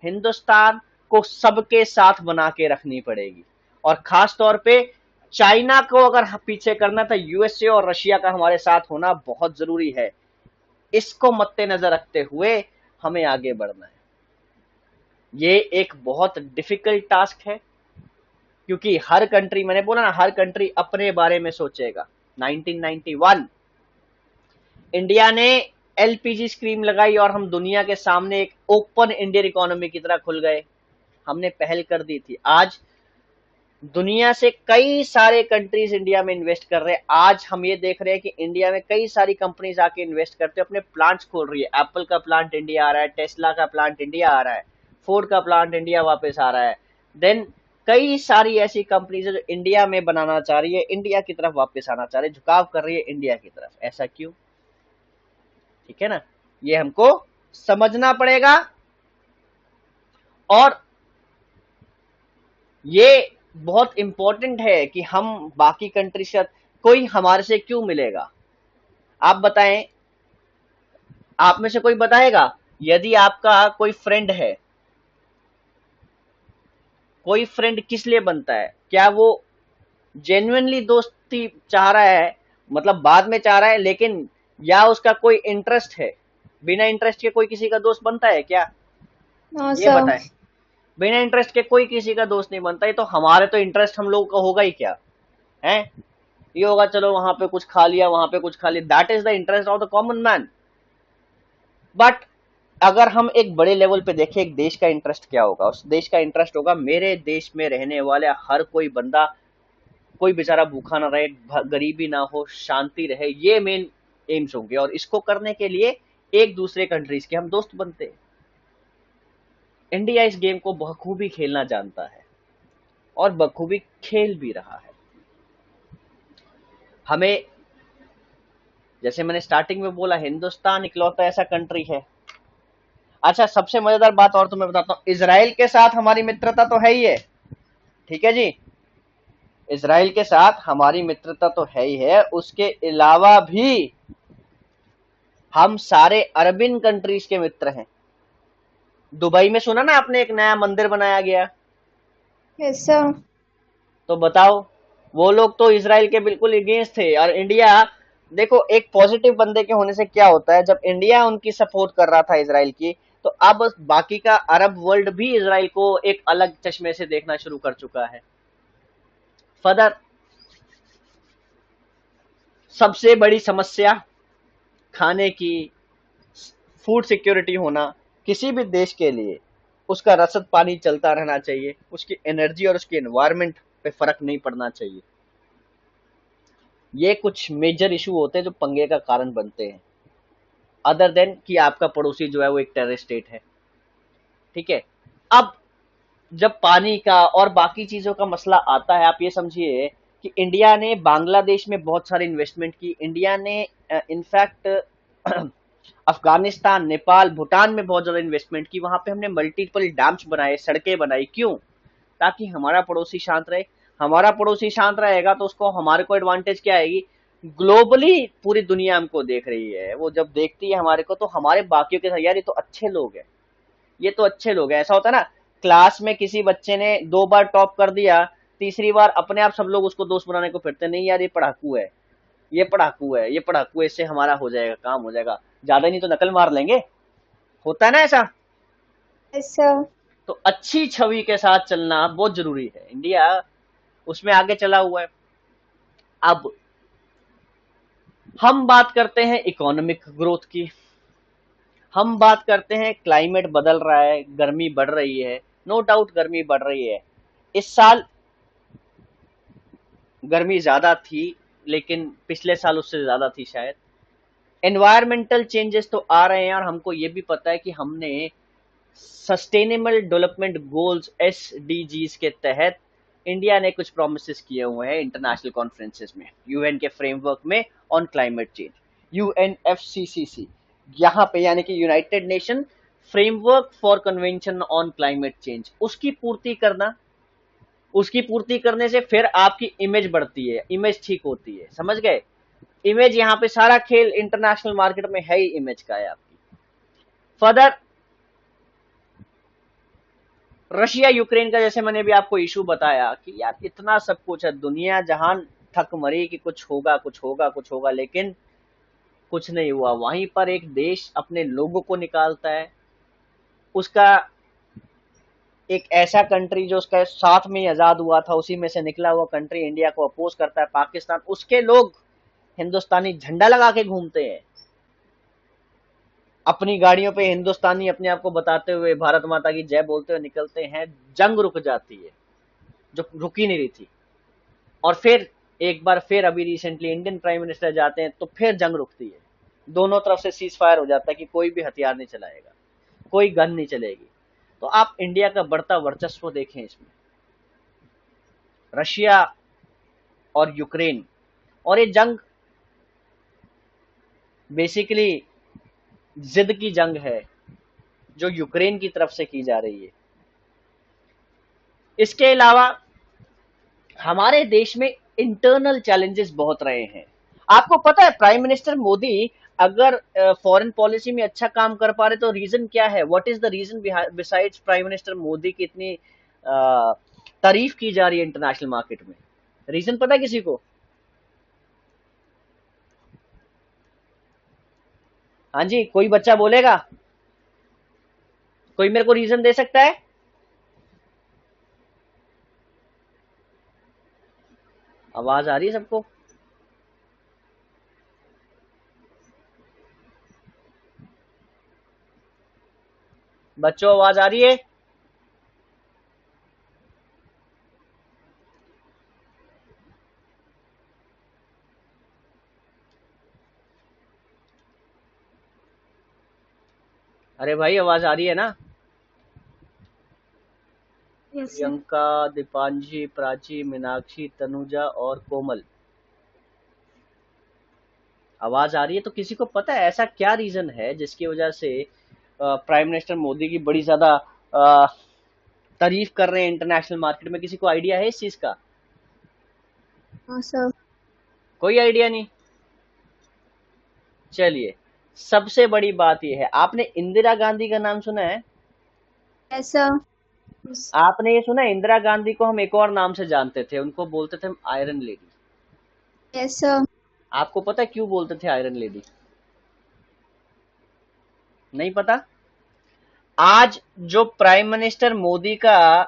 हिंदुस्तान को सबके साथ बना के रखनी पड़ेगी। और खास तौर पे चाइना को अगर पीछे करना तो यूएसए और रशिया का हमारे साथ होना बहुत जरूरी है। इसको मद्देनजर रखते हुए हमें आगे बढ़ना है। ये एक बहुत डिफिकल्ट टास्क है, क्योंकि हर कंट्री, मैंने बोला ना, हर कंट्री अपने बारे में सोचेगा। 1991 इंडिया ने एलपीजी स्कीम लगाई और हम दुनिया के सामने एक ओपन इंडियन इकोनॉमी की तरह खुल गए। हमने पहल कर दी थी। आज दुनिया से कई सारे कंट्रीज इंडिया में इन्वेस्ट कर रहे हैं। आज हम ये देख रहे हैं कि इंडिया में कई सारी कंपनीज आके इन्वेस्ट करते हैं, अपने प्लांट्स खोल रही है। एप्पल का प्लांट इंडिया आ रहा है, टेस्ला का प्लांट इंडिया आ रहा है, फोर्ड का प्लांट इंडिया वापस आ रहा है। देन कई सारी ऐसी कंपनीज है जो इंडिया में बनाना चाह रही है, इंडिया की तरफ वापस आना चाह रही है, झुकाव कर रही है इंडिया की तरफ। ऐसा क्यों? ठीक है ना, ये हमको समझना पड़ेगा। और ये बहुत इंपॉर्टेंट है कि हम बाकी कंट्री से, कोई हमारे से क्यों मिलेगा? आप बताएं, आप में से कोई बताएगा? यदि आपका कोई फ्रेंड है, कोई फ्रेंड किस लिए बनता है? क्या वो जेन्युइनली दोस्ती चाह रहा है, मतलब बाद में चाह रहा है, लेकिन या उसका कोई इंटरेस्ट है? बिना इंटरेस्ट के कोई किसी का दोस्त बनता है क्या? No, ये sir. बताएं। बिना इंटरेस्ट के कोई किसी का दोस्त नहीं बनता। ये तो हमारे तो इंटरेस्ट हम लोगों का होगा ही क्या है? ये होगा चलो वहां पे कुछ खा लिया, वहां पे कुछ खा लिया, that is the interest of the common man. But अगर हम एक बड़े लेवल पे देखें, एक देश का इंटरेस्ट क्या होगा? उस देश का इंटरेस्ट होगा मेरे देश में रहने वाले हर कोई बंदा, कोई बेचारा भूखा ना रहे, गरीबी ना हो, शांति रहे। ये मेन एम्स होंगे, और इसको करने के लिए एक दूसरे कंट्रीज के हम दोस्त बनते हैं। इंडिया इस गेम को बखूबी खेलना जानता है और बखूबी खेल भी रहा है। हमें, जैसे मैंने स्टार्टिंग में बोला, हिंदुस्तान इकलौता ऐसा कंट्री है। अच्छा, सबसे मजेदार बात और तुम्हें बताता हूँ, इजराइल के साथ हमारी मित्रता तो है ही है, ठीक है जी, इजराइल के साथ हमारी मित्रता तो है ही है। उसके अलावा भी हम सारे अरबियन कंट्रीज के मित्र हैं। दुबई में सुना ना आपने, एक नया मंदिर बनाया गया, Yes, sir. तो बताओ वो लोग तो इसराइल के बिल्कुल अगेंस्ट थे। और इंडिया, देखो एक पॉजिटिव बंदे के होने से क्या होता है, जब इंडिया उनकी सपोर्ट कर रहा था इसराइल की, तो अब बाकी का अरब वर्ल्ड भी इसराइल को एक अलग चश्मे से देखना शुरू कर चुका है। फर्दर, सबसे बड़ी समस्या खाने की, फूड सिक्योरिटी होना किसी भी देश के लिए, उसका रसद पानी चलता रहना चाहिए, उसकी एनर्जी और उसकी एनवायरनमेंट पे फर्क नहीं पड़ना चाहिए। ये कुछ मेजर इशू होते हैं जो पंगे का कारण बनते हैं, अदर देन कि आपका पड़ोसी जो है वो एक टेररिस्ट स्टेट है। ठीक है। अब जब पानी का और बाकी चीजों का मसला आता है, आप ये समझिए कि इंडिया ने बांग्लादेश में बहुत सारी इन्वेस्टमेंट की, इंडिया ने इनफैक्ट अफगानिस्तान, नेपाल, भूटान में बहुत ज्यादा इन्वेस्टमेंट की। वहां पे हमने मल्टीपल डैम्स बनाए, सड़कें बनाई। क्यों? ताकि हमारा पड़ोसी शांत रहे। हमारा पड़ोसी शांत रहेगा तो उसको, हमारे को एडवांटेज क्या आएगी? ग्लोबली पूरी दुनिया हमको देख रही है, वो जब देखती है हमारे को तो हमारे बाकियों के साथ, यार ये तो अच्छे लोग हैं, ये तो अच्छे लोग हैं। ऐसा होता है ना, क्लास में किसी बच्चे ने 2 बार टॉप कर दिया, तीसरी बार अपने आप सब लोग उसको दोस्त बनाने को फिरते, नहीं यार ये पढ़ाकू है, ये पढ़ाकू है, ये पढ़ाकू है, इससे हमारा हो जाएगा, काम हो जाएगा, ज्यादा नहीं तो नकल मार लेंगे। होता है ना ऐसा। Yes, sir. तो अच्छी छवि के साथ चलना बहुत जरूरी है, इंडिया उसमें आगे चला हुआ है। अब हम बात करते हैं इकोनॉमिक ग्रोथ की, हम बात करते हैं क्लाइमेट बदल रहा है, गर्मी बढ़ रही है, नो डाउट गर्मी बढ़ रही है। इस साल गर्मी ज्यादा थी, लेकिन पिछले साल उससे ज्यादा थी शायद। एनवायरमेंटल चेंजेस तो आ रहे हैं, और हमको ये भी पता है कि हमने सस्टेनेबल डेवलपमेंट गोल्स एसडीजीज के तहत इंडिया ने कुछ प्रोमिस किए हुए हैं इंटरनेशनल कॉन्फ्रेंसेस में, यूएन के फ्रेमवर्क में ऑन क्लाइमेट चेंज, यूएनएफसीसीसी, यहाँ पे यानी कि United nation framework for convention on climate change, उसकी पूर्ति करना। उसकी पूर्ति करने से फिर आपकी इमेज बढ़ती है, इमेज ठीक होती है, समझ गए? इमेज, यहाँ पे सारा खेल इंटरनेशनल मार्केट में है ही इमेज का है आपकी। फर्दर, रशिया यूक्रेन का जैसे मैंने भी आपको इशू बताया कि यार इतना सब कुछ है, दुनिया जहान थक मरी कि कुछ होगा कुछ होगा कुछ होगा, लेकिन कुछ नहीं हुआ। वहीं पर एक देश अपने लोगों को निकालता है, उसका एक ऐसा कंट्री जो उसका साथ में ही आजाद हुआ था, उसी में से निकला हुआ कंट्री इंडिया को अपोज करता है, पाकिस्तान, उसके लोग हिंदुस्तानी झंडा लगा के घूमते हैं, अपनी गाड़ियों पे हिंदुस्तानी अपने आप को बताते हुए भारत माता की जय बोलते हुए निकलते हैं। जंग रुक जाती है जो रुकी नहीं रही थी, और फिर एक बार फिर अभी रिसेंटली इंडियन प्राइम मिनिस्टर जाते हैं तो फिर जंग रुकती है, दोनों तरफ से सीज फायर हो जाता है कि कोई भी हथियार नहीं चलाएगा, कोई गन नहीं चलेगी। तो आप इंडिया का बढ़ता वर्चस्व देखें इसमें, रशिया और यूक्रेन, और ये जंग बेसिकली जिद की जंग है जो यूक्रेन की तरफ से की जा रही है। इसके अलावा हमारे देश में इंटरनल चैलेंजेस बहुत रहे हैं। आपको पता है प्राइम मिनिस्टर मोदी अगर फॉरेन पॉलिसी में अच्छा काम कर पा रहे तो रीजन क्या है? What is the reason besides prime minister Modi की इतनी तारीफ की जा रही है इंटरनेशनल मार्केट में? रीजन पता है किसी को? हाँ जी, कोई बच्चा बोलेगा? कोई मेरे को रीजन दे सकता है? आवाज आ रही है सबको? बच्चों आवाज आ रही है? अरे भाई आवाज आ रही है ना? Yes, sir. प्रियंका, दीपांशी, प्राची, मीनाक्षी, तनुजा और कोमल, आवाज आ रही है? तो किसी को पता है ऐसा क्या रीजन है जिसकी वजह से प्राइम मिनिस्टर मोदी की बड़ी ज्यादा तारीफ कर रहे हैं इंटरनेशनल मार्केट में? किसी को आइडिया है इस चीज का? No, sir. कोई आइडिया नहीं? चलिए, सबसे बड़ी बात यह है, आपने इंदिरा गांधी का नाम सुना है? Yes, sir. Yes. आपने ये सुना, इंदिरा गांधी को हम एक और नाम से जानते थे, उनको बोलते थे हम आयरन लेडी। Yes, sir. आपको पता है क्यों बोलते थे आयरन लेडी? नहीं पता? आज जो प्राइम मिनिस्टर मोदी का,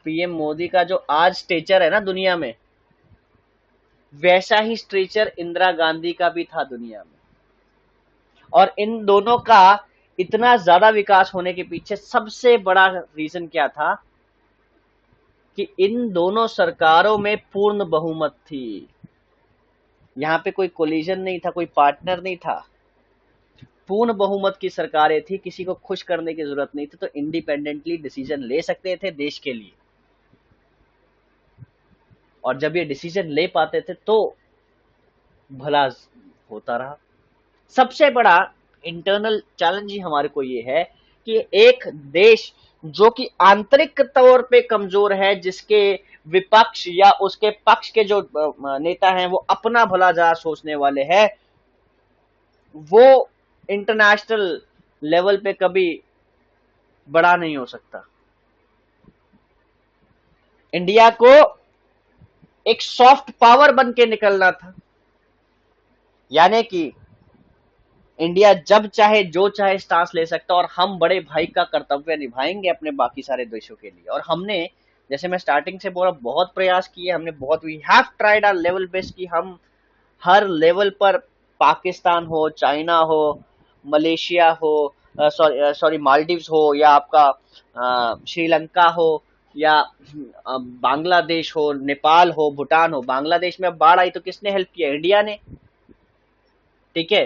पीएम मोदी का जो आज स्टेचर है ना दुनिया में, वैसा ही स्ट्रेचर इंदिरा गांधी का भी था दुनिया में। और इन दोनों का इतना ज्यादा विकास होने के पीछे सबसे बड़ा रीजन क्या था कि इन दोनों सरकारों में पूर्ण बहुमत थी। यहाँ पे कोई कोलिजन नहीं था, कोई पार्टनर नहीं था, पूर्ण बहुमत की सरकारें थी, किसी को खुश करने की जरूरत नहीं थी, तो इंडिपेंडेंटली डिसीजन ले सकते थे देश के लिए। और जब ये डिसीजन ले पाते थे तो भला होता रहा। सबसे बड़ा इंटरनल चैलेंज ही हमारे को ये है कि एक देश जो कि आंतरिक तौर पे कमजोर है, जिसके विपक्ष या उसके पक्ष के जो नेता हैं वो अपना भला जा सोचने वाले हैं, वो इंटरनेशनल लेवल पे कभी बड़ा नहीं हो सकता। इंडिया को एक सॉफ्ट पावर बन के निकलना था, यानी कि इंडिया जब चाहे जो चाहे स्टांस ले सकता, और हम बड़े भाई का कर्तव्य निभाएंगे अपने बाकी सारे देशों के लिए। और हमने, जैसे मैं स्टार्टिंग से बोला, बहुत प्रयास किए हमने, बहुत, we have tried our level best कि हम हर लेवल पर, पाकिस्तान हो, चाइना हो, मलेशिया हो, सॉरी मालदीव्स हो, या आपका श्रीलंका हो, या बांग्लादेश हो, नेपाल हो, भूटान हो। बांग्लादेश में बाढ़ आई तो किसने हेल्प किया? इंडिया ने। ठीक है,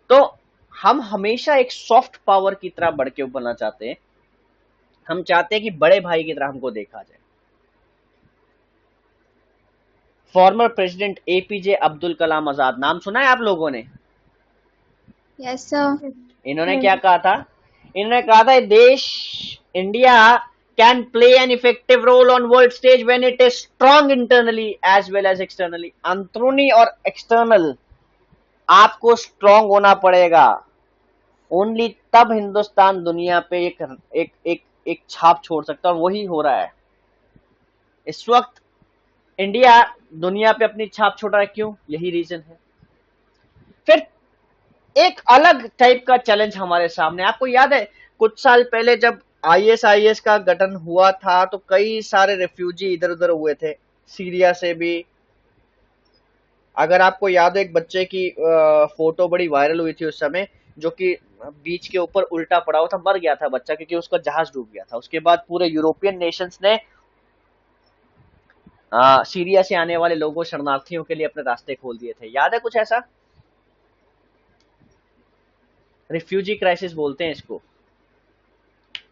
तो हम हमेशा एक सॉफ्ट पावर की तरह बढ़ के उभरना चाहते हैं। हम चाहते हैं कि बड़े भाई की तरह हमको देखा जाए। Former president APJ Abdul Kalam Azad, नाम सुना है आप लोगों ने? Yes, sir. इन्होंने क्या कहा था? इन्होंने कहा था देश, India can play an effective role on world stage when it is strong internally as well as externally. अंदरूनी और एक्सटर्नल आपको स्ट्रांग होना पड़ेगा। ओनली तब हिंदुस्तान दुनिया पे एक छाप छोड़ सकता है, और वही हो रहा है इस वक्त। इंडिया दुनिया पे अपनी छाप छोड़ रहा है, क्यों? यही रीजन है। फिर एक अलग टाइप का चैलेंज हमारे सामने, आपको याद है कुछ साल पहले जब आईएसआईएस का गठन हुआ था तो कई सारे रिफ्यूजी इधर उधर हुए थे, सीरिया से भी। अगर आपको याद है, एक बच्चे की फोटो बड़ी वायरल हुई थी उस समय, जो कि बीच के ऊपर उल्टा पड़ा हुआ था, मर गया था बच्चा क्योंकि उसका जहाज डूब गया था। उसके बाद पूरे यूरोपियन नेशंस ने सीरिया से आने वाले लोगों, शरणार्थियों के लिए अपने रास्ते खोल दिए थे। याद है कुछ ऐसा? रिफ्यूजी क्राइसिस बोलते हैं इसको।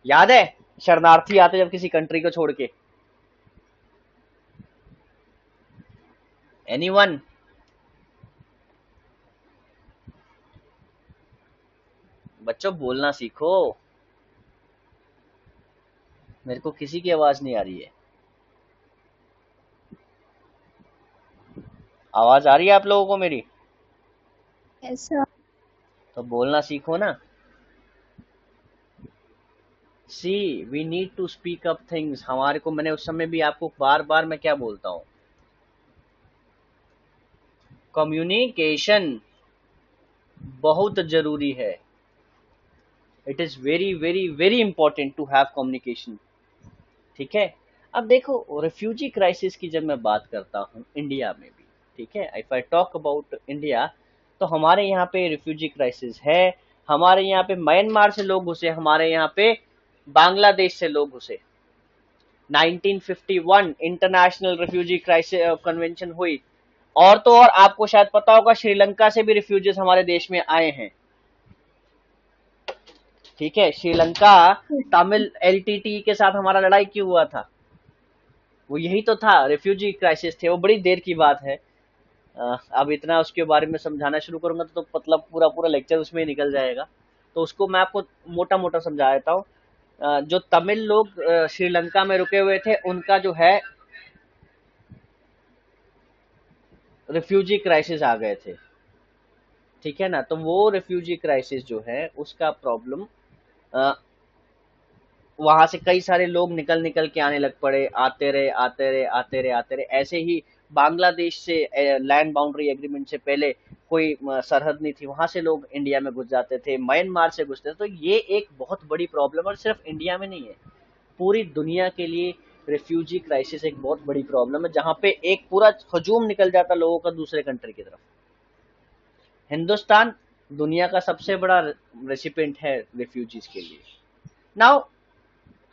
याद है? शरणार्थी आते जब किसी कंट्री को छोड़ के। एनीवन? बच्चों बोलना सीखो, मेरे को किसी की आवाज नहीं आ रही है। आवाज आ रही है आप लोगों को मेरी? Yes, sir. तो बोलना सीखो ना। See, we need to speak up things. हमारे को, मैंने उस समय भी आपको बार बार मैं क्या बोलता हूँ, कम्युनिकेशन बहुत जरूरी है। It is very very very important to have communication. ठीक है, अब देखो रिफ्यूजी क्राइसिस की जब मैं बात करता हूँ इंडिया में भी, ठीक है, if I talk about India, तो हमारे यहाँ पे रिफ्यूजी क्राइसिस है। हमारे यहाँ पे म्यांमार से लोग घुसे, हमारे यहाँ पे बांग्लादेश से लोग घुसे। 1951 इंटरनेशनल रिफ्यूजी क्राइसिस कन्वेंशन हुई। और तो और आपको शायद पता होगा श्रीलंका से भी रिफ्यूजीज हमारे देश में आए हैं। ठीक है, श्रीलंका तमिल एलटीटी के साथ हमारा लड़ाई क्यों हुआ था? वो यही तो था, रिफ्यूजी क्राइसिस थे। वो बड़ी देर की बात है। अब इतना उसके बारे में समझाना शुरू करूंगा तो मतलब पूरा पूरा लेक्चर उसमें ही निकल जाएगा। तो उसको मैं आपको मोटा मोटा समझा देता हूँ। जो तमिल लोग श्रीलंका में रुके हुए थे, उनका जो है रिफ्यूजी क्राइसिस आ गए थे। ठीक है ना, तो वो रिफ्यूजी क्राइसिस जो है उसका प्रॉब्लम वहां से कई सारे लोग निकल निकल के आने लग पड़े, आते रहे आते रहे आते रहे आते रहे। ऐसे ही बांग्लादेश से लैंड बाउंड्री एग्रीमेंट से पहले कोई सरहद नहीं थी, वहां से लोग इंडिया में घुस जाते थे, म्यांमार से घुसते थे। तो ये एक बहुत बड़ी प्रॉब्लम, और सिर्फ इंडिया में नहीं है, पूरी दुनिया के लिए रेफ्यूजी क्राइसिस एक बहुत बड़ी प्रॉब्लम है, जहां पे एक पूरा हजूम निकल जाता लोगों का दूसरे कंट्री की तरफ। हिंदुस्तान दुनिया का सबसे बड़ा रेसिपेंट है रेफ्यूजीज के लिए। नाउ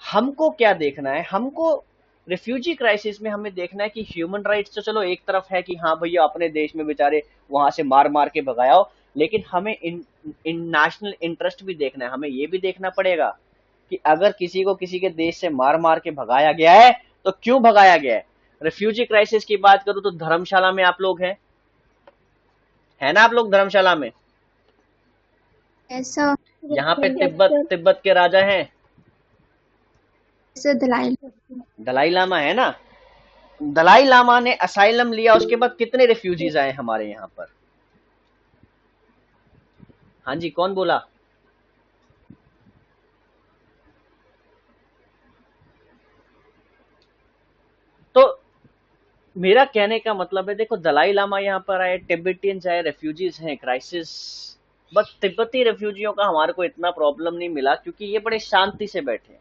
हमको क्या देखना है, हमको रिफ्यूजी क्राइसिस में हमें देखना है कि ह्यूमन राइट्स तो चलो एक तरफ है कि हाँ भैया अपने देश में बेचारे वहां से मार मार के भगाओ, लेकिन हमें इन नेशनल इंटरेस्ट भी देखना है। हमें ये भी देखना पड़ेगा कि अगर किसी को किसी के देश से मार मार के भगाया गया है तो क्यों भगाया गया है। रिफ्यूजी क्राइसिस की बात करूं तो धर्मशाला में आप लोग हैं, है ना, आप लोग धर्मशाला में। Yes, sir. यहाँ पे Yes, तिब्बत sir. तिब्बत के राजा हैं, Yes, sir. Dalai. Dalai Lama है ना। दलाई लामा ने असाइलम लिया, उसके बाद कितने रिफ्यूजीज आए हमारे यहाँ पर। हाँ जी, कौन बोला। तो मेरा कहने का मतलब है, देखो दलाई लामा यहाँ पर आए, तिब्बतियंस आए, रेफ्यूजीज हैं, क्राइसिस। बट तिब्बती रेफ्यूजियों का हमारे को इतना प्रॉब्लम नहीं मिला क्योंकि ये बड़े शांति से बैठे हैं,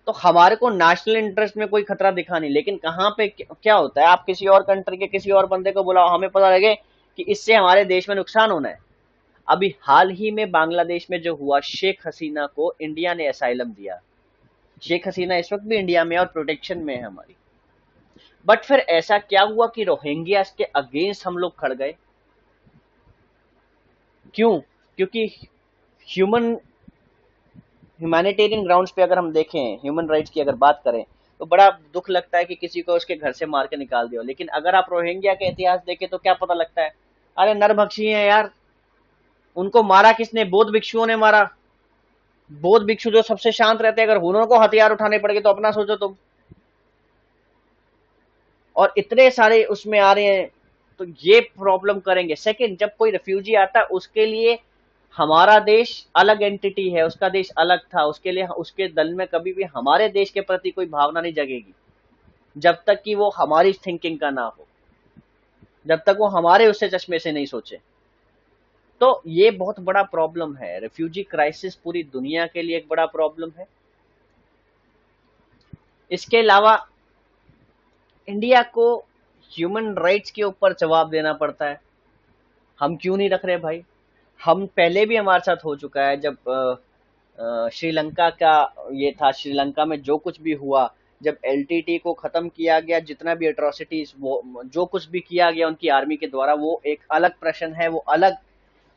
तो हमारे को नेशनल इंटरेस्ट में कोई खतरा दिखा नहीं। लेकिन कहाँ पे क्या होता है, आप किसी और कंट्री के किसी और बंदे को बुलाओ, हमें पता लगे कि इससे हमारे देश में नुकसान होना है। अभी हाल ही में बांग्लादेश में जो हुआ, शेख हसीना को इंडिया ने असाइलम दिया। शेख हसीना इस वक्त भी इंडिया में और प्रोटेक्शन में है हमारी। बट फिर ऐसा क्या हुआ कि रोहिंग्यास के अगेंस्ट हम लोग खड़ गए। क्यों? क्योंकि ह्यूमैनिटेरियन ग्राउंड्स पे अगर हम देखें, ह्यूमन राइट्स की अगर बात करें, तो बड़ा दुख लगता है कि किसी को उसके घर से मार के निकाल दिया। लेकिन अगर आप रोहिंग्या के इतिहास देखें तो क्या पता लगता है, अरे नरभक्षी हैं यार, उनको मारा किसने, बौद्ध भिक्षुओं ने मारा। बौद्ध भिक्षु जो सबसे शांत रहते हैं, अगर उनको हथियार उठाने पड़ गए तो अपना सोचो तुम। और इतने सारे उसमें आ रहे हैं, तो ये प्रॉब्लम करेंगे। सेकंड, जब कोई रिफ्यूजी आता है उसके लिए हमारा देश अलग एंटिटी है, उसका देश अलग था, उसके लिए उसके दल में कभी भी हमारे देश के प्रति कोई भावना नहीं जगेगी जब तक कि वो हमारी थिंकिंग का ना हो, जब तक वो हमारे उससे चश्मे से नहीं सोचे। तो ये बहुत बड़ा प्रॉब्लम है, रिफ्यूजी क्राइसिस पूरी दुनिया के लिए एक बड़ा प्रॉब्लम है। इसके अलावा इंडिया को ह्यूमन राइट्स के ऊपर जवाब देना पड़ता है। हम क्यों नहीं रख रहे भाई। हम पहले भी हमारे साथ हो चुका है, जब श्रीलंका का ये था, श्रीलंका में जो कुछ भी हुआ, जब एलटीटी को खत्म किया गया, जितना भी एट्रोसिटीज वो जो कुछ भी किया गया उनकी आर्मी के द्वारा, वो एक अलग प्रश्न है, वो अलग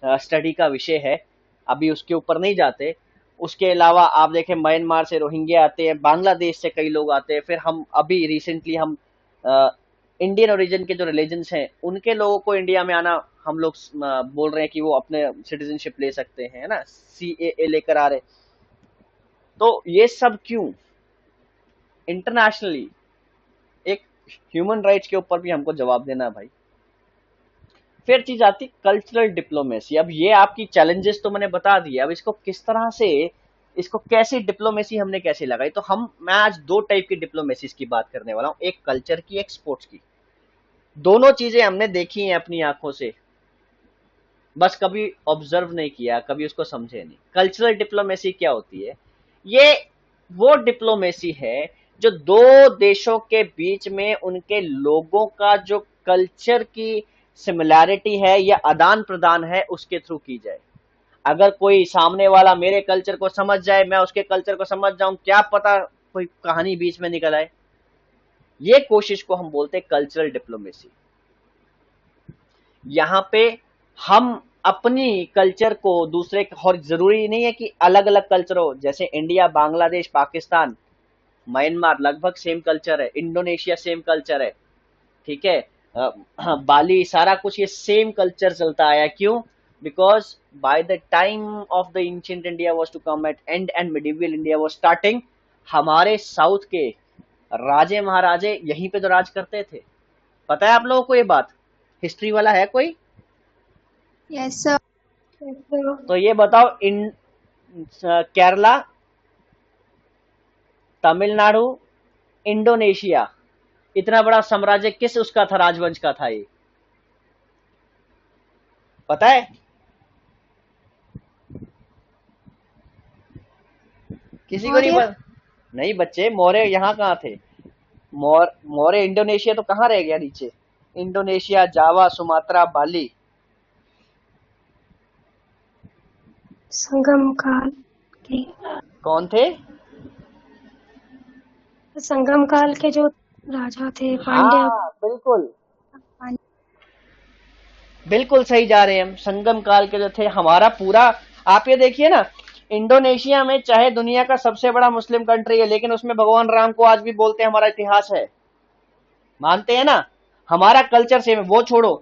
स्टडी का विषय है, अभी उसके ऊपर नहीं जाते। उसके अलावा आप देखें, म्यांमार से रोहिंग्या आते हैं, बांग्लादेश से कई लोग आते हैं, फिर हम अभी रिसेंटली हम इंडियन ओरिजिन के जो रिलीजन्स हैं उनके लोगों को इंडिया में आना, हम लोग बोल रहे हैं कि वो अपने सिटीजनशिप ले सकते हैं, है ना, सीएए लेकर आ रहे। तो ये सब क्यों। इंटरनेशनली एक ह्यूमन राइट्स के ऊपर भी हमको जवाब देना है भाई। फिर चीज आती कल्चरल डिप्लोमेसी। अब ये आपकी चैलेंजेस तो मैंने बता दिए, अब इसको किस तरह से, इसको कैसी डिप्लोमेसी हमने कैसे लगाई। तो मैं आज दो टाइप की डिप्लोमेसी की बात करने वाला हूँ, एक कल्चर की, एक स्पोर्ट्स की। दोनों चीजें हमने देखी हैं अपनी आंखों से, बस कभी ऑब्जर्व नहीं किया, कभी उसको समझे नहीं। कल्चरल डिप्लोमेसी क्या होती है, ये वो डिप्लोमेसी है जो दो देशों के बीच में उनके लोगों का जो कल्चर की सिमिलैरिटी है या आदान प्रदान है उसके थ्रू की जाए। अगर कोई सामने वाला मेरे कल्चर को समझ जाए, मैं उसके कल्चर को समझ जाऊं, क्या पता कोई कहानी बीच में निकल आए। ये कोशिश को हम बोलते हैं कल्चरल डिप्लोमेसी। यहाँ पे हम अपनी कल्चर को दूसरे, और जरूरी नहीं है कि अलग अलग कल्चर हो, जैसे इंडिया, बांग्लादेश, पाकिस्तान, म्यांमार लगभग सेम कल्चर है, इंडोनेशिया सेम कल्चर है, ठीक है, बाली, सारा कुछ ये सेम कल्चर चलता आया। क्यों? Because by the time of the ancient India was to come at end and medieval India was starting, हमारे साउथ के राजे महाराजे यहीं पे तो राज करते थे। पता है आप लोगों को ये बात, हिस्ट्री वाला है कोई? Yes, sir. Yes, sir. तो ये बताओ, इन केरला तमिलनाडु, इंडोनेशिया, इतना बड़ा साम्राज्य किस उसका था, राजवंश का था ये, पता है? किसी को नहीं मौर्य। पता? नहीं बच्चे, मौर्य यहाँ कहाँ थे? मौर्य इंडोनेशिया तो कहाँ रह गया नीचे? इंडोनेशिया, जावा, सुमात्रा, बाली। संगम काल के कौन थे? संगम काल के जो राजा थे पांड्य। हाँ बिल्कुल, बिल्कुल सही जा रहे हैं हम। संगम काल के जो थे, हमारा पूरा, आप ये देखिए ना, इंडोनेशिया में चाहे दुनिया का सबसे बड़ा मुस्लिम कंट्री है, लेकिन उसमें भगवान राम को आज भी बोलते हैं हमारा इतिहास है, मानते हैं ना? हमारा कल्चर सेम है। वो छोड़ो,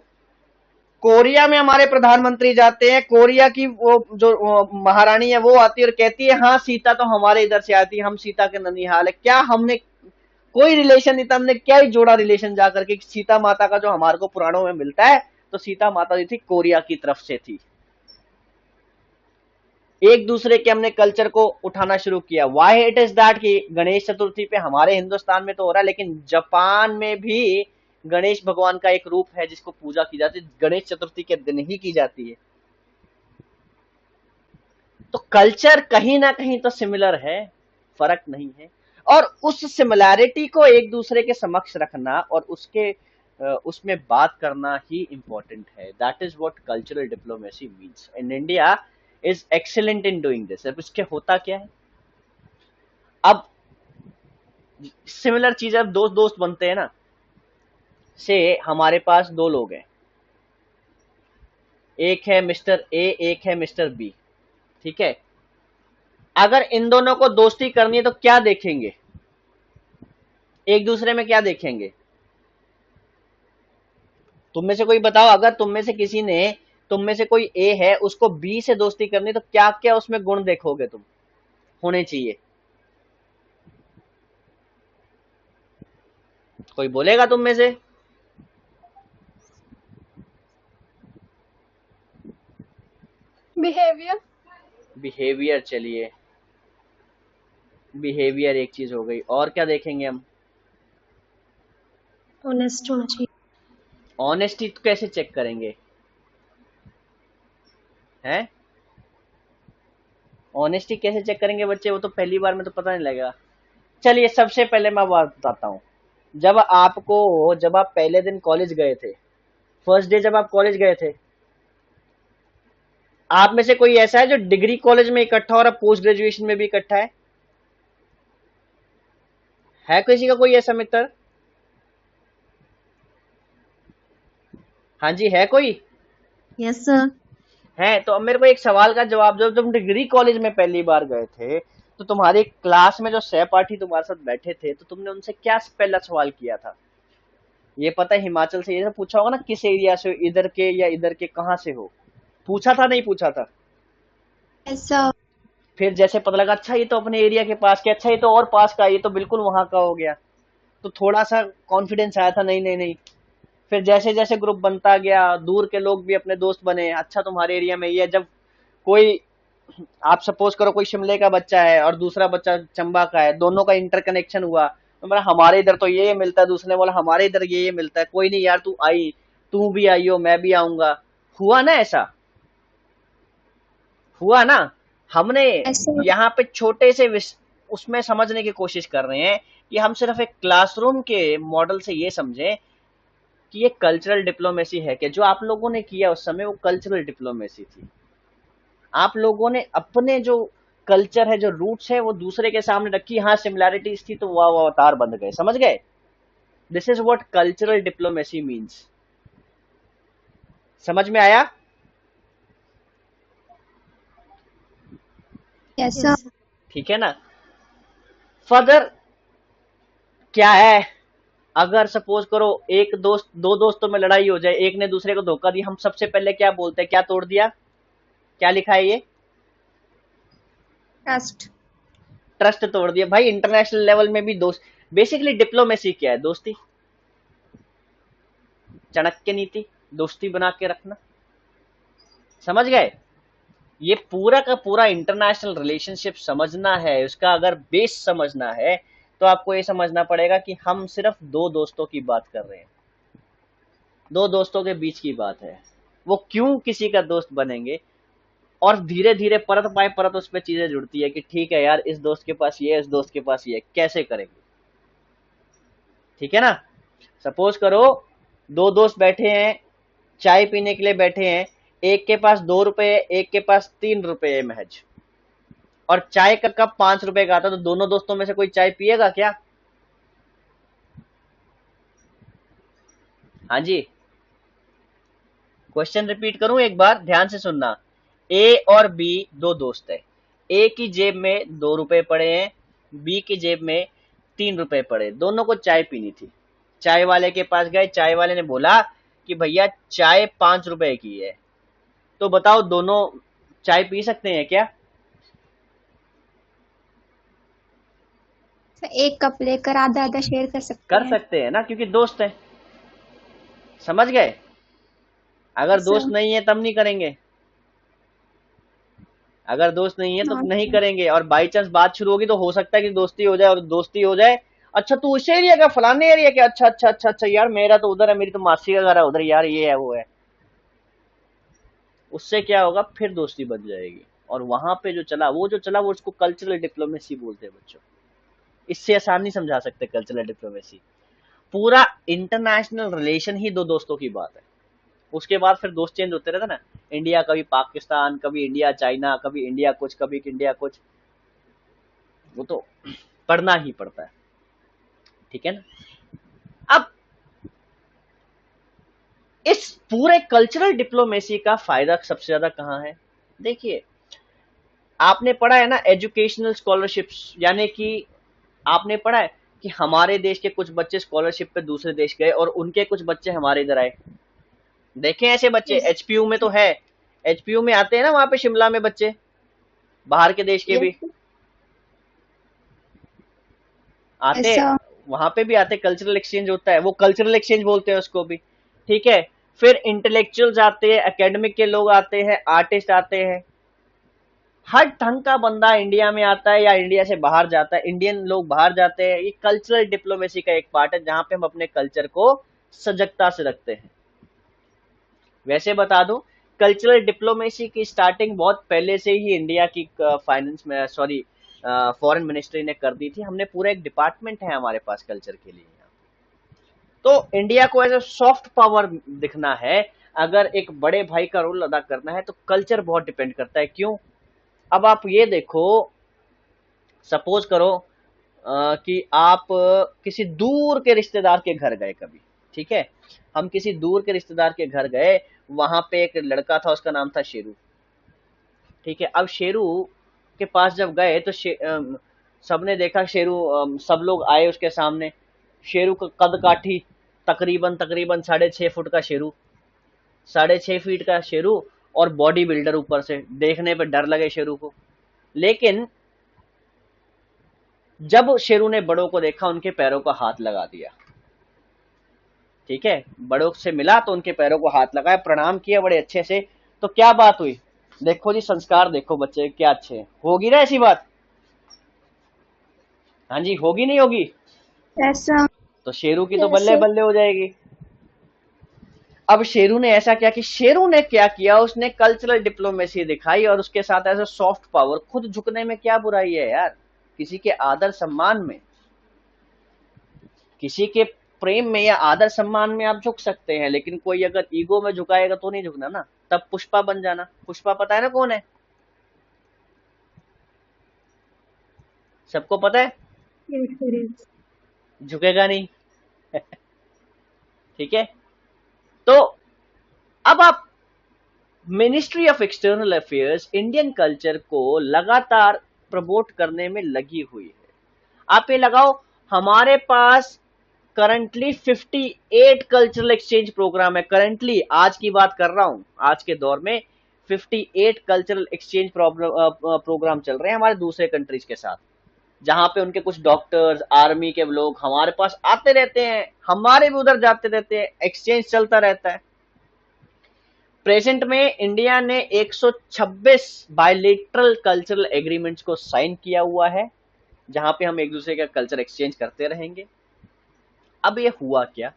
कोरिया में हमारे प्रधानमंत्री जाते हैं, कोरिया की वो जो महारानी है वो आती है और कहती है हाँ सीता तो हमारे इधर से आती है, हम सीता के ननिहाल है। क्या हमने कोई रिलेशन नहीं था, हमने क्या ही जोड़ा रिलेशन जाकर के? सीता माता का जो हमारे को पुराणों में मिलता है, तो सीता माता जो थी कोरिया की तरफ से थी। एक दूसरे के हमने कल्चर को उठाना शुरू किया। वाई इट इज दैट कि गणेश चतुर्थी पे हमारे हिंदुस्तान में तो हो रहा है, लेकिन जापान में भी गणेश भगवान का एक रूप है जिसको पूजा की जाती है, गणेश चतुर्थी के दिन ही की जाती है। तो कल्चर कहीं ना कहीं तो सिमिलर है, फर्क नहीं है। और उस सिमिलैरिटी को एक दूसरे के समक्ष रखना और उसमें बात करना ही इंपॉर्टेंट है। That is what cultural diplomacy means, and India is excellent in doing this. अब इसके होता क्या है, अब सिमिलर चीज, अब दोस्त दोस्त बनते हैं ना, से हमारे पास दो लोग हैं, एक है मिस्टर ए, एक है मिस्टर बी, ठीक है? अगर इन दोनों को दोस्ती करनी है तो क्या देखेंगे, एक दूसरे में क्या देखेंगे? तुम में से कोई बताओ, अगर तुम में से कोई ए है, उसको बी से दोस्ती करनी, तो क्या क्या उसमें गुण देखोगे तुम होने चाहिए? कोई बोलेगा तुम में से? बिहेवियर। बिहेवियर, चलिए बिहेवियर एक चीज हो गई, और क्या देखेंगे हम? ऑनेस्ट होना चाहिए। ऑनेस्टी तो कैसे चेक करेंगे हैं? ऑनेस्टी कैसे चेक करेंगे बच्चे, वो तो पहली बार में तो पता नहीं लगेगा। चलिए सबसे पहले मैं बात बताता हूँ। जब आप पहले दिन कॉलेज गए थे, फर्स्ट डे जब आप कॉलेज गए थे, आप में से कोई ऐसा है जो डिग्री कॉलेज में इकट्ठा और पोस्ट ग्रेजुएशन में भी इकट्ठा है किसी का कोई ऐसा मित्र? हाँ जी, है कोई? Yes sir. है तो अब मेरे को एक सवाल का जवाब दो। जब तुम डिग्री कॉलेज में पहली बार गए थे, तो तुम्हारी क्लास में जो सहपाठी तुम्हारे साथ बैठे थे, तो तुमने उनसे क्या पहला सवाल किया था? ये पता है हिमाचल से, ये पूछा होगा ना किस एरिया से हो, इधर के या इधर के, कहाँ से हो? पूछा था नहीं पूछा था? Yes sir. फिर जैसे पता लगा अच्छा ये तो अपने एरिया के पास के, अच्छा ये तो और पास का, ये तो बिल्कुल वहां का हो गया, तो थोड़ा सा कॉन्फिडेंस आया था, नहीं नहीं नहीं। फिर जैसे जैसे ग्रुप बनता गया, दूर के लोग भी अपने दोस्त बने, अच्छा तुम्हारे एरिया में ये, जब कोई, आप सपोज करो कोई शिमले का बच्चा है और दूसरा बच्चा चंबा का है, दोनों का इंटरकनेक्शन हुआ, तो मेरा हमारे इधर तो ये मिलता है, दूसरे ने बोला हमारे इधर ये मिलता है, कोई नहीं यार तू भी आई हो, मैं भी आऊंगा। हुआ ना ऐसा? हुआ ना? हमने यस सर। यहाँ पे छोटे से उसमें समझने की कोशिश कर रहे हैं कि हम सिर्फ एक क्लासरूम के मॉडल से ये समझें कि ये कल्चरल डिप्लोमेसी है कि जो आप लोगों ने किया उस समय वो कल्चरल डिप्लोमेसी थी। आप लोगों ने अपने जो कल्चर है, जो रूट्स है, वो दूसरे के सामने रखी, हाँ सिमिलैरिटीज थी तो वाह अवतार बंध गए, समझ गए? This is what cultural diplomacy means. समझ में आया? Yes sir. ठीक है ना? फर्दर क्या है, अगर सपोज करो दो दोस्तों में लड़ाई हो जाए, एक ने दूसरे को धोखा दिया, हम सबसे पहले क्या बोलते हैं, क्या तोड़ दिया? क्या लिखा है ये? ट्रस्ट। ट्रस्ट तोड़ दिया भाई। इंटरनेशनल लेवल में भी दोस्त, बेसिकली डिप्लोमेसी क्या है? दोस्ती, चाणक्य नीति, दोस्ती बना के रखना, समझ गए? ये पूरा का पूरा इंटरनेशनल रिलेशनशिप समझना है, उसका अगर बेस समझना है तो आपको ये समझना पड़ेगा कि हम सिर्फ दो दोस्तों की बात कर रहे हैं, दो दोस्तों के बीच की बात है। वो क्यों किसी का दोस्त बनेंगे, और धीरे धीरे परत बाय परत उस पर चीजें जुड़ती है कि ठीक है यार, इस दोस्त के पास ये है, इस दोस्त के पास ये है, कैसे करेंगे। ठीक है ना। सपोज करो दो दोस्त बैठे हैं, चाय पीने के लिए बैठे हैं, एक के पास 2 रुपए, एक के पास 3 रुपए है महज, और चाय का कप 5 रुपए का आता, तो दोनों दोस्तों में से कोई चाय पिएगा क्या? हाँ जी। क्वेश्चन रिपीट करूं एक बार, ध्यान से सुनना। ए और बी दो दोस्त है, ए की जेब में 2 रुपए पड़े हैं, बी की जेब में 3 रुपए पड़े, दोनों को चाय पीनी थी। चाय वाले के पास गए, चाय वाले ने बोला कि भैया चाय 5 रुपए की है, तो बताओ दोनों चाय पी सकते हैं क्या? एक कप लेकर आधा आधा शेयर कर सकते कर हैं। सकते हैं ना, क्योंकि दोस्त है। समझ गए? अगर दोस्त सर नहीं है तब नहीं करेंगे, अगर दोस्त नहीं है तो हाँ नहीं सर। करेंगे, और बाई चांस बात शुरू होगी तो हो सकता है कि दोस्ती हो जाए, और दोस्ती हो जाए, अच्छा तू उस एरिया का, फलाने एरिया का, अच्छा अच्छा अच्छा अच्छा यार मेरा तो उधर है, मेरी तो मासी का घर है उधर यार, ये है वो है। उससे क्या होगा, फिर दोस्ती बन जाएगी, और वहां पे जो चला वो उसको कल्चरल डिप्लोमेसी बोलते हैं बच्चों। इससे आसान नहीं समझा सकते कल्चरल डिप्लोमेसी। पूरा इंटरनेशनल रिलेशन ही दो दोस्तों की बात है। उसके बाद फिर दोस्त चेंज होते रहते ना, इंडिया कभी पाकिस्तान, कभी इंडिया चाइना, कभी इंडिया कुछ, कभी इंडिया कुछ, वो तो पढ़ना ही पड़ता है। ठीक है ना। अब इस पूरे कल्चरल डिप्लोमेसी का फायदा सबसे ज्यादा कहाँ है? देखिए, आपने पढ़ा है ना एजुकेशनल स्कॉलरशिप्स, यानी कि आपने पढ़ा है कि हमारे देश के कुछ बच्चे स्कॉलरशिप पे दूसरे देश गए और उनके कुछ बच्चे हमारे इधर आए। देखे ऐसे बच्चे यस। एचपीयू में तो है, एचपीयू में आते हैं ना, वहां पे शिमला में बच्चे बाहर के देश के भी यस। आते, यस सर। वहां पे भी आते, कल्चरल एक्सचेंज होता है, वो कल्चरल एक्सचेंज बोलते हैं उसको भी। ठीक है। फिर इंटेलेक्चुअल्स आते हैं, एकेडमिक के लोग आते हैं, आर्टिस्ट आते हैं, हर ढंग का बंदा इंडिया में आता है या इंडिया से बाहर जाता है, इंडियन लोग बाहर जाते हैं। ये कल्चरल डिप्लोमेसी का एक पार्ट है, जहां पे हम अपने कल्चर को सजगता से रखते हैं। वैसे बता दूं, कल्चरल डिप्लोमेसी की स्टार्टिंग बहुत पहले से ही इंडिया की फाइनेंस में, सॉरी, फॉरेन मिनिस्ट्री ने कर दी थी। हमने पूरा एक डिपार्टमेंट है हमारे पास कल्चर के लिए। तो इंडिया को एज ए सॉफ्ट पावर दिखना है, अगर एक बड़े भाई का रोल अदा करना है, तो कल्चर बहुत डिपेंड करता है। क्यों? अब आप ये देखो, सपोज करो कि आप किसी दूर के रिश्तेदार के घर गए कभी। ठीक है। हम किसी दूर के रिश्तेदार के घर गए, वहां पे एक लड़का था, उसका नाम था शेरू। ठीक है। अब शेरू के पास जब गए तो सबने देखा शेरू, सब लोग आए उसके सामने। शेरू का कद काठी तकरीबन तकरीबन 6.5 फुट का शेरू, 6.5 फीट का शेरू, और बॉडी बिल्डर ऊपर से, देखने पे डर लगे शेरू को। लेकिन जब शेरू ने बड़ों को देखा, उनके पैरों को हाथ लगा दिया। ठीक है। बड़ों से मिला तो उनके पैरों को हाथ लगाया, प्रणाम किया बड़े अच्छे से। तो क्या बात हुई? देखो जी, संस्कार देखो बच्चे क्या अच्छे हैं। होगी ना ऐसी बात? हाँ जी, होगी नहीं होगी? Yes sir. तो शेरू की तो यस बल्ले सर। बल्ले हो जाएगी। अब शेरू ने ऐसा क्या कि शेरू ने क्या किया, उसने कल्चरल डिप्लोमेसी दिखाई, और उसके साथ ऐसा सॉफ्ट पावर, खुद झुकने में क्या बुराई है यार, किसी के आदर सम्मान में, किसी के प्रेम में या आदर सम्मान में आप झुक सकते हैं, लेकिन कोई अगर ईगो में झुकाएगा तो नहीं झुकना ना, तब पुष्पा बन जाना। पुष्पा पता है ना कौन है? सबको पता है। Yes sir yes. झुकेगा नहीं। ठीक है। तो अब आप, ministry of external affairs Indian culture को लगातार प्रमोट करने में लगी हुई है। आप ये लगाओ, हमारे पास करंटली 58 कल्चरल एक्सचेंज प्रोग्राम है। करंटली, आज की बात कर रहा हूं, आज के दौर में 58 कल्चरल एक्सचेंज प्रोग्राम चल रहे हैं हमारे दूसरे कंट्रीज के साथ, जहां पे उनके कुछ डॉक्टर्स, आर्मी के लोग हमारे पास आते रहते हैं, हमारे भी उधर जाते रहते हैं, एक्सचेंज चलता रहता है। प्रेजेंट में इंडिया ने 126 बायलेटरल कल्चरल एग्रीमेंट्स को साइन किया हुआ है। जहां पे हम एक दूसरे का कल्चर एक्सचेंज करते रहेंगे। अब ये हुआ क्या,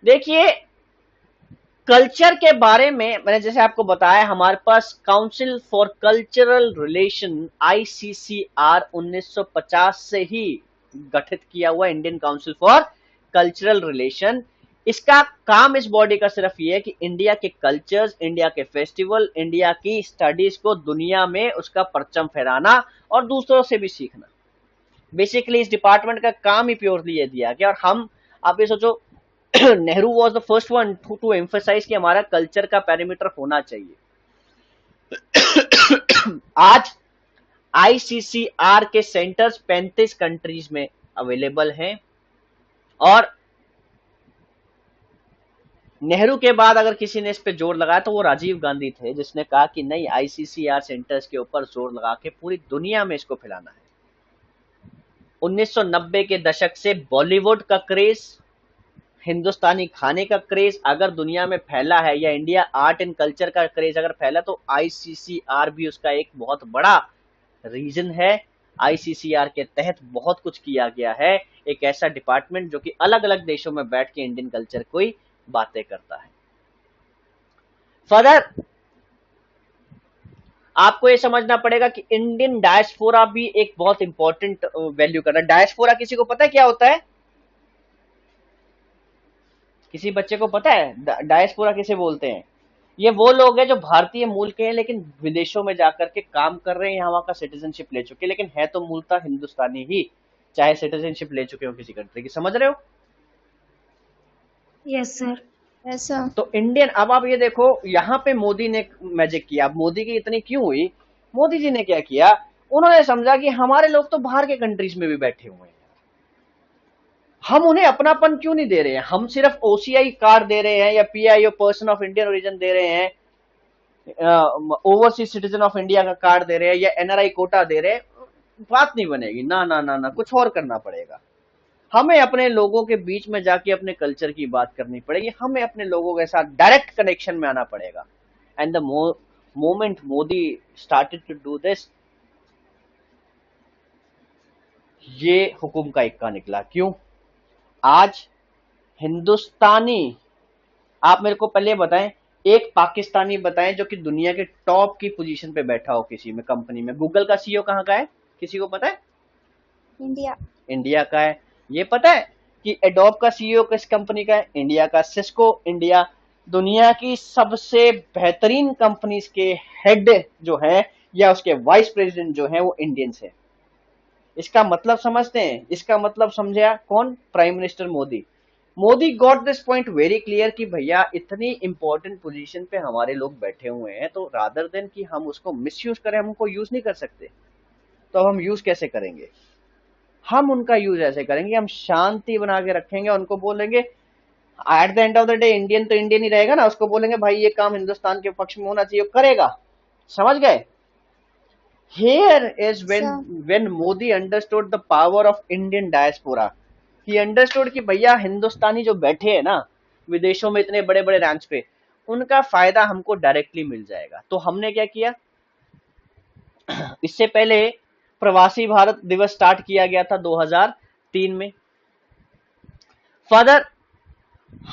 देखिए कल्चर के बारे में मैंने जैसे आपको बताया, हमारे पास council for cultural relation ICCR 1950 से ही गठित किया हुआ Indian council for cultural relation. इसका काम इस बॉडी का सिर्फ ये है कि इंडिया के कल्चर्स, इंडिया के फेस्टिवल, इंडिया की स्टडीज को दुनिया में उसका परचम फहराना और दूसरों से भी सीखना। बेसिकली इस डिपार्टमेंट का काम ही प्योरली ये दिया गया। और हम, आप ये सोचो, Nehru was the first one to emphasise कि हमारा कल्चर का पैरामीटर होना चाहिए। आज आईसीसीआर के सेंटर्स 35 कंट्रीज में अवेलेबल हैं, और नेहरू के बाद अगर किसी ने इस पे जोर लगाया तो वो राजीव गांधी थे, जिसने कहा कि नहीं, आईसीसीआर सेंटर्स के ऊपर जोर लगा के पूरी दुनिया में इसको फैलाना है। 1990 के दशक से बॉलीवुड का क्रेज, हिंदुस्तानी खाने का क्रेज अगर दुनिया में फैला है, या इंडिया आर्ट एंड कल्चर का क्रेज अगर फैला, तो आईसीसीआर भी उसका एक बहुत बड़ा रीजन है। आईसीसीआर के तहत बहुत कुछ किया गया है, एक ऐसा डिपार्टमेंट जो कि अलग अलग देशों में बैठ के इंडियन कल्चर की बातें करता है। फर्दर आपको ये समझना पड़ेगा कि इंडियन डायस्पोरा भी एक बहुत इंपॉर्टेंट वैल्यू कर रहा है। डायस्पोरा किसी को पता है क्या होता है? किसी बच्चे को पता है डायस्पोरा किसे बोलते हैं? ये वो लोग हैं जो भारतीय मूल के हैं लेकिन विदेशों में जाकर के काम कर रहे हैं, यहाँ वहां का सिटीजनशिप ले चुके, लेकिन है तो मूलतः हिंदुस्तानी ही, चाहे सिटीजनशिप ले चुके हो किसी कंट्री की। समझ रहे हो? Yes sir. ऐसा तो इंडियन, अब आप ये देखो, यहाँ पे मोदी ने मैजिक किया। अब मोदी की इतनी क्यों हुई? मोदी जी ने क्या किया, उन्होंने समझा कि हमारे लोग तो बाहर के कंट्रीज में भी बैठे हुए हैं, हम उन्हें अपनापन क्यों नहीं दे रहे हैं? हम सिर्फ ओसीआई कार्ड दे रहे हैं या PIO, person of Indian origin दे रहे हैं, ओवरसीज सिटीजन ऑफ इंडिया का कार्ड दे रहे हैं, या एनआरआई कोटा दे रहे हैं, बात नहीं बनेगी। ना ना ना ना, कुछ और करना पड़ेगा। हमें अपने लोगों के बीच में जाके अपने कल्चर की बात करनी पड़ेगी, हमें अपने लोगों के साथ डायरेक्ट कनेक्शन में आना पड़ेगा। And the moment Modi started to do this, ये हुकुम का इक्का निकला। क्यों? आज हिंदुस्तानी, आप मेरे को पहले बताएं, एक पाकिस्तानी बताएं जो कि दुनिया के टॉप की पोजीशन पे बैठा हो किसी में कंपनी में। गूगल का सीईओ कहाँ का है? किसी को पता है? इंडिया। इंडिया का है। ये पता है कि एडोब का सीईओ किस कंपनी का है? इंडिया का। Cisco India. दुनिया की सबसे बेहतरीन कंपनीज के हेड जो है या उसके वाइस प्रेसिडेंट जो है वो इंडियंस है। इसका मतलब समझते हैं? इसका मतलब समझा कौन? Prime minister Modi. Modi got this point very clear कि भैया इतनी इंपॉर्टेंट पोजीशन पे हमारे लोग बैठे हुए हैं, तो रादर देन कि हम उसको मिसयूज करें, हम उनको यूज नहीं कर सकते, तो हम यूज कैसे करेंगे? हम उनका यूज ऐसे करेंगे, हम शांति बना के रखेंगे, उनको बोलेंगे at the end of the day Indian तो इंडियन ही रहेगा ना, उसको बोलेंगे भाई ये काम हिंदुस्तान के पक्ष में होना चाहिए, करेगा। समझ गए? Here is when Modi understood the power of Indian diaspora. He understood कि भैया हिंदुस्तानी जो बैठे हैं ना विदेशों में इतने बड़े बड़े रैंक्स पे, उनका फायदा हमको डायरेक्टली मिल जाएगा। तो हमने क्या किया, इससे पहले प्रवासी भारत दिवस स्टार्ट किया गया था 2003 में। फर्दर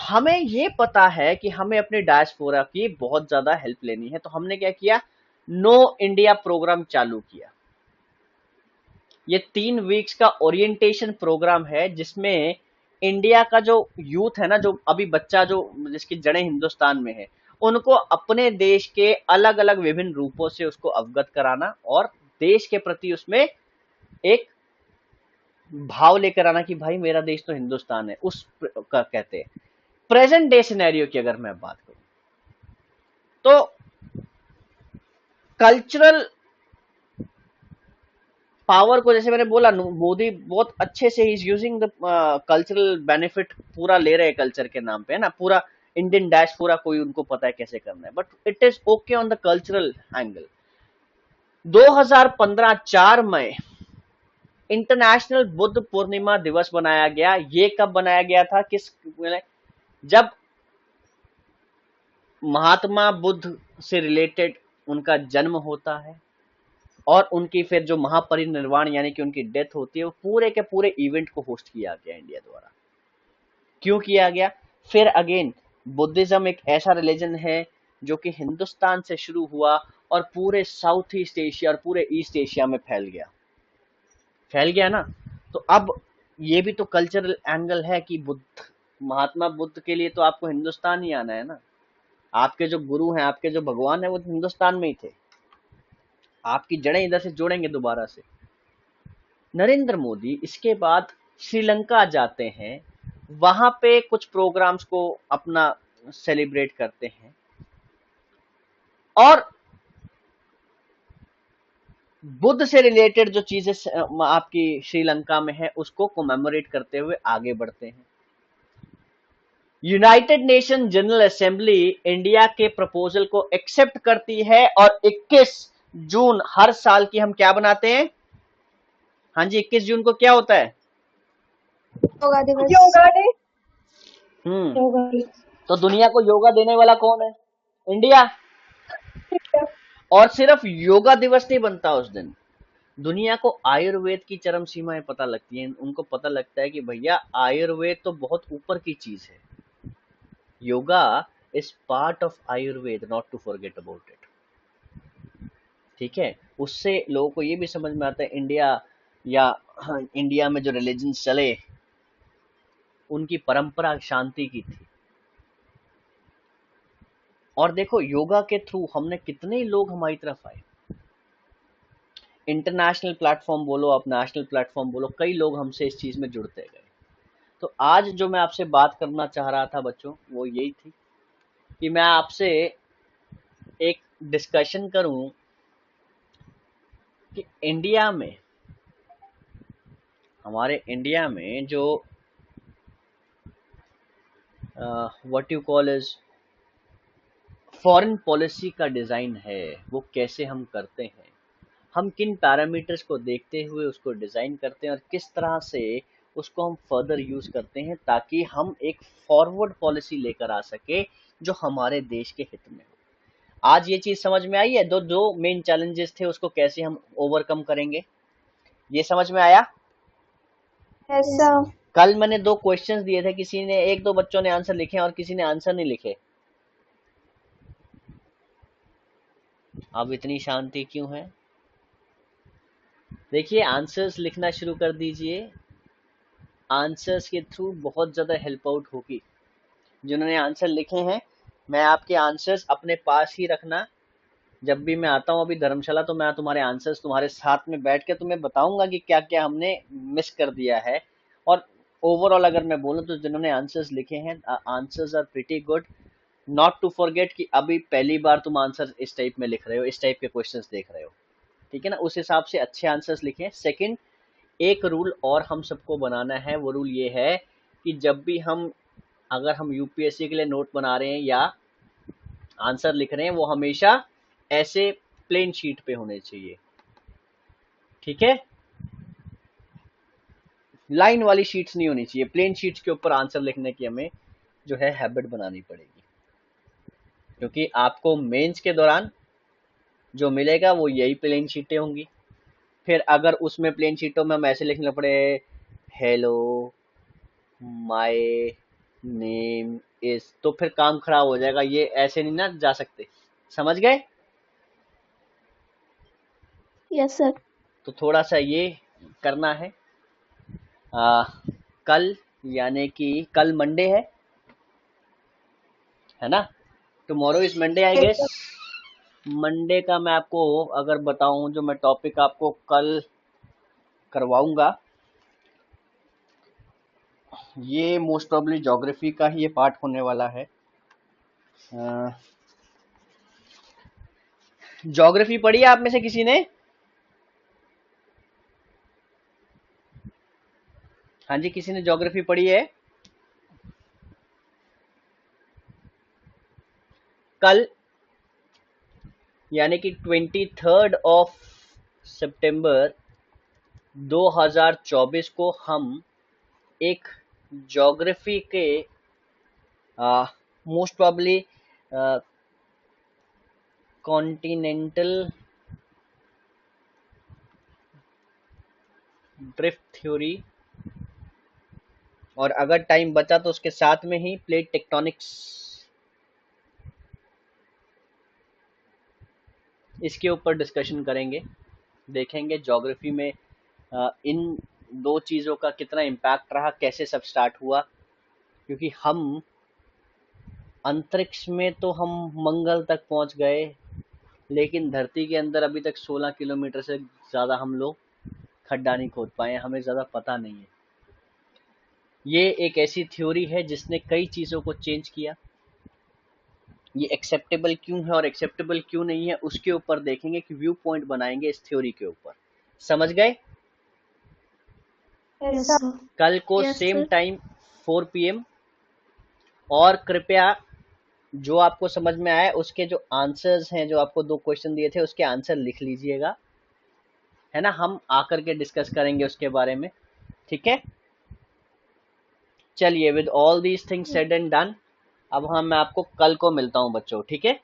हमें ये पता है कि हमें अपने डायस्पोरा की बहुत ज्यादा हेल्प लेनी है, तो हमने क्या किया, नो इंडिया प्रोग्राम चालू किया। ये 3 वीक्स का ओरिएंटेशन प्रोग्राम है जिसमें इंडिया का जो यूथ है ना, जो अभी बच्चा जो जिसकी जड़ें हिंदुस्तान में है, उनको अपने देश के अलग अलग विभिन्न रूपों से उसको अवगत कराना और देश के प्रति उसमें एक भाव लेकर आना कि भाई मेरा देश तो हिंदुस्तान है। उस का कहते हैं प्रेजेंट डे सिनेरियो की अगर मैं बात करूं तो कल्चरल पावर को, जैसे मैंने बोला, मोदी बहुत अच्छे से he is using the cultural benefit, पूरा ले रहे हैं कल्चर के नाम पे, है ना, पूरा इंडियन डायस्पोरा कोई उनको पता है कैसे करना है, but it is okay on the cultural angle. 2015 4 मई इंटरनेशनल बुद्ध पूर्णिमा दिवस बनाया गया। ये कब बनाया गया था? जब महात्मा बुद्ध से रिलेटेड उनका जन्म होता है, और उनकी फिर जो महापरिनिर्वाण यानी कि उनकी डेथ होती है, वो पूरे के पूरे इवेंट को होस्ट किया गया इंडिया द्वारा। क्यों किया गया? फिर अगेन बुद्धिज्म एक ऐसा रिलीजन है जो कि हिंदुस्तान से शुरू हुआ और पूरे साउथ ईस्ट एशिया और पूरे ईस्ट एशिया में फैल गया ना। तो अब ये भी तो कल्चरल एंगल है कि महात्मा बुद्ध के लिए तो आपको हिंदुस्तान ही आना है ना। आपके जो गुरु हैं, आपके जो भगवान है, वो हिंदुस्तान में ही थे। आपकी जड़ें इधर से जोड़ेंगे दोबारा से। नरेंद्र मोदी इसके बाद श्रीलंका जाते हैं, वहां पे कुछ प्रोग्राम्स को अपना सेलिब्रेट करते हैं और बुद्ध से रिलेटेड जो चीजें आपकी श्रीलंका में है उसको कोमेमोरेट करते हुए आगे बढ़ते हैं। United nation general assembly India के प्रपोजल को एक्सेप्ट करती है और 21 जून हर साल की हम क्या बनाते हैं? हाँ जी, 21 जून को क्या होता है? योगा दिवस। योगा डे। योगा डे। तो दुनिया को योगा देने वाला कौन है? इंडिया। और सिर्फ योगा दिवस नहीं बनता उस दिन, दुनिया को आयुर्वेद की चरम सीमाएं पता लगती हैं। उनको पता लगता है कि भैया आयुर्वेद तो बहुत ऊपर की चीज है। Yoga is part of Ayurveda, not to forget about it. ठीक है, उससे लोगों को ये भी समझ में आता है इंडिया में जो रिलीजन चले उनकी परंपरा शांति की थी। और देखो योगा के थ्रू हमने कितने लोग हमारी तरफ आए। इंटरनेशनल प्लेटफॉर्म बोलो, आप नेशनल प्लेटफॉर्म बोलो, कई लोग हमसे इस चीज में जुड़ते गए। तो आज जो मैं आपसे बात करना चाह रहा था बच्चों, वो यही थी कि मैं आपसे एक डिस्कशन करूं कि इंडिया में, हमारे इंडिया में जो what you call is foreign policy का डिजाइन है, वो कैसे हम करते हैं, हम किन पैरामीटर्स को देखते हुए उसको डिजाइन करते हैं और किस तरह से उसको हम फर्दर यूज करते हैं ताकि हम एक फॉरवर्ड पॉलिसी लेकर आ सके जो हमारे देश के हित में हो। आज ये चीज समझ में आई है, दो मेन चैलेंजेस थे, उसको कैसे हम ओवरकम करेंगे, ये समझ में आया? Yes sir. कल मैंने 2 क्वेश्चंस दिए थे, किसी ने 1-2 बच्चों ने आंसर लिखे और किसी ने आंसर नहीं लिखे। अब इतनी शांति क्यों है? देखिए आंसर्स लिखना शुरू कर दीजिए, आंसर्स के थ्रू बहुत ज़्यादा हेल्प आउट होगी। जिन्होंने आंसर लिखे हैं, मैं आपके आंसर्स अपने पास ही रखना। जब भी मैं आता हूँ अभी धर्मशाला, तो मैं तुम्हारे आंसर्स तुम्हारे साथ में बैठ के तुम्हें बताऊंगा कि क्या क्या हमने मिस कर दिया है। और ओवरऑल अगर मैं बोलूँ तो जिन्होंने आंसर्स लिखे हैं, answers are pretty good. Not to forget कि अभी पहली बार तुम आंसर इस टाइप में लिख रहे हो, इस टाइप के क्वेश्चंस देख रहे हो, ठीक है ना? उस हिसाब से अच्छे आंसर्स लिखें। सेकंड, एक रूल और हम सबको बनाना है, वो रूल ये है कि जब भी अगर हम यूपीएससी के लिए नोट बना रहे हैं या आंसर लिख रहे हैं, वो हमेशा ऐसे प्लेन शीट पे होने चाहिए, ठीक है? लाइन वाली शीट्स नहीं होनी चाहिए, प्लेन शीट्स के ऊपर आंसर लिखने की हमें जो है हैबिट बनानी पड़ेगी, क्योंकि आपको मेंस के दौरान जो मिलेगा वो यही प्लेन शीटें होंगी। फिर अगर उसमें प्लेन शीटों में हम ऐसे लिखने पड़े, हेलो माय नेम इज, तो फिर काम खराब हो जाएगा। ये ऐसे नहीं ना जा सकते, समझ गए? Yes sir. तो थोड़ा सा ये करना है। कल यानी कि कल मंडे है ना? Tomorrow is Monday I guess. Monday का मैं आपको अगर बताऊं, जो मैं टॉपिक आपको कल करवाऊंगा, ये मोस्ट प्रॉब्ली ज्योग्राफी का ही ये पार्ट होने वाला है। ज्योग्राफी पढ़ी है आप में से किसी ने? हाँ जी, किसी ने ज्योग्राफी पढ़ी है? कल यानी कि 23 सितंबर 2024 को हम एक ज्योग्राफी के most probably continental drift theory, और अगर टाइम बचा तो उसके साथ में ही प्लेट टेक्टोनिक्स, इसके ऊपर डिस्कशन करेंगे। देखेंगे ज्योग्राफी में इन दो चीज़ों का कितना इम्पैक्ट रहा, कैसे सब स्टार्ट हुआ, क्योंकि हम अंतरिक्ष में तो हम मंगल तक पहुंच गए, लेकिन धरती के अंदर अभी तक 16 किलोमीटर से ज़्यादा हम लोग खड्डा नहीं खोद पाए, हमें ज़्यादा पता नहीं है। ये एक ऐसी थ्योरी है जिसने कई चीज़ों को चेंज किया। ये एक्सेप्टेबल क्यों है और एक्सेप्टेबल क्यों नहीं है, उसके ऊपर देखेंगे कि व्यू पॉइंट बनाएंगे इस थ्योरी के ऊपर। समझ गए? Yes yes sir. सर। कल को yes same sir. Time 4 PM, और कृपया जो आपको समझ में आया उसके जो आंसर्स हैं, जो आपको 2 क्वेश्चन दिए थे उसके आंसर लिख लीजिएगा, है ना। हम आकर के डिस्कस करेंगे उसके बारे में, ठीक है। चलिए, with all these things said and done, अब मैं आपको कल को मिलता हूँ बच्चों, ठीक है।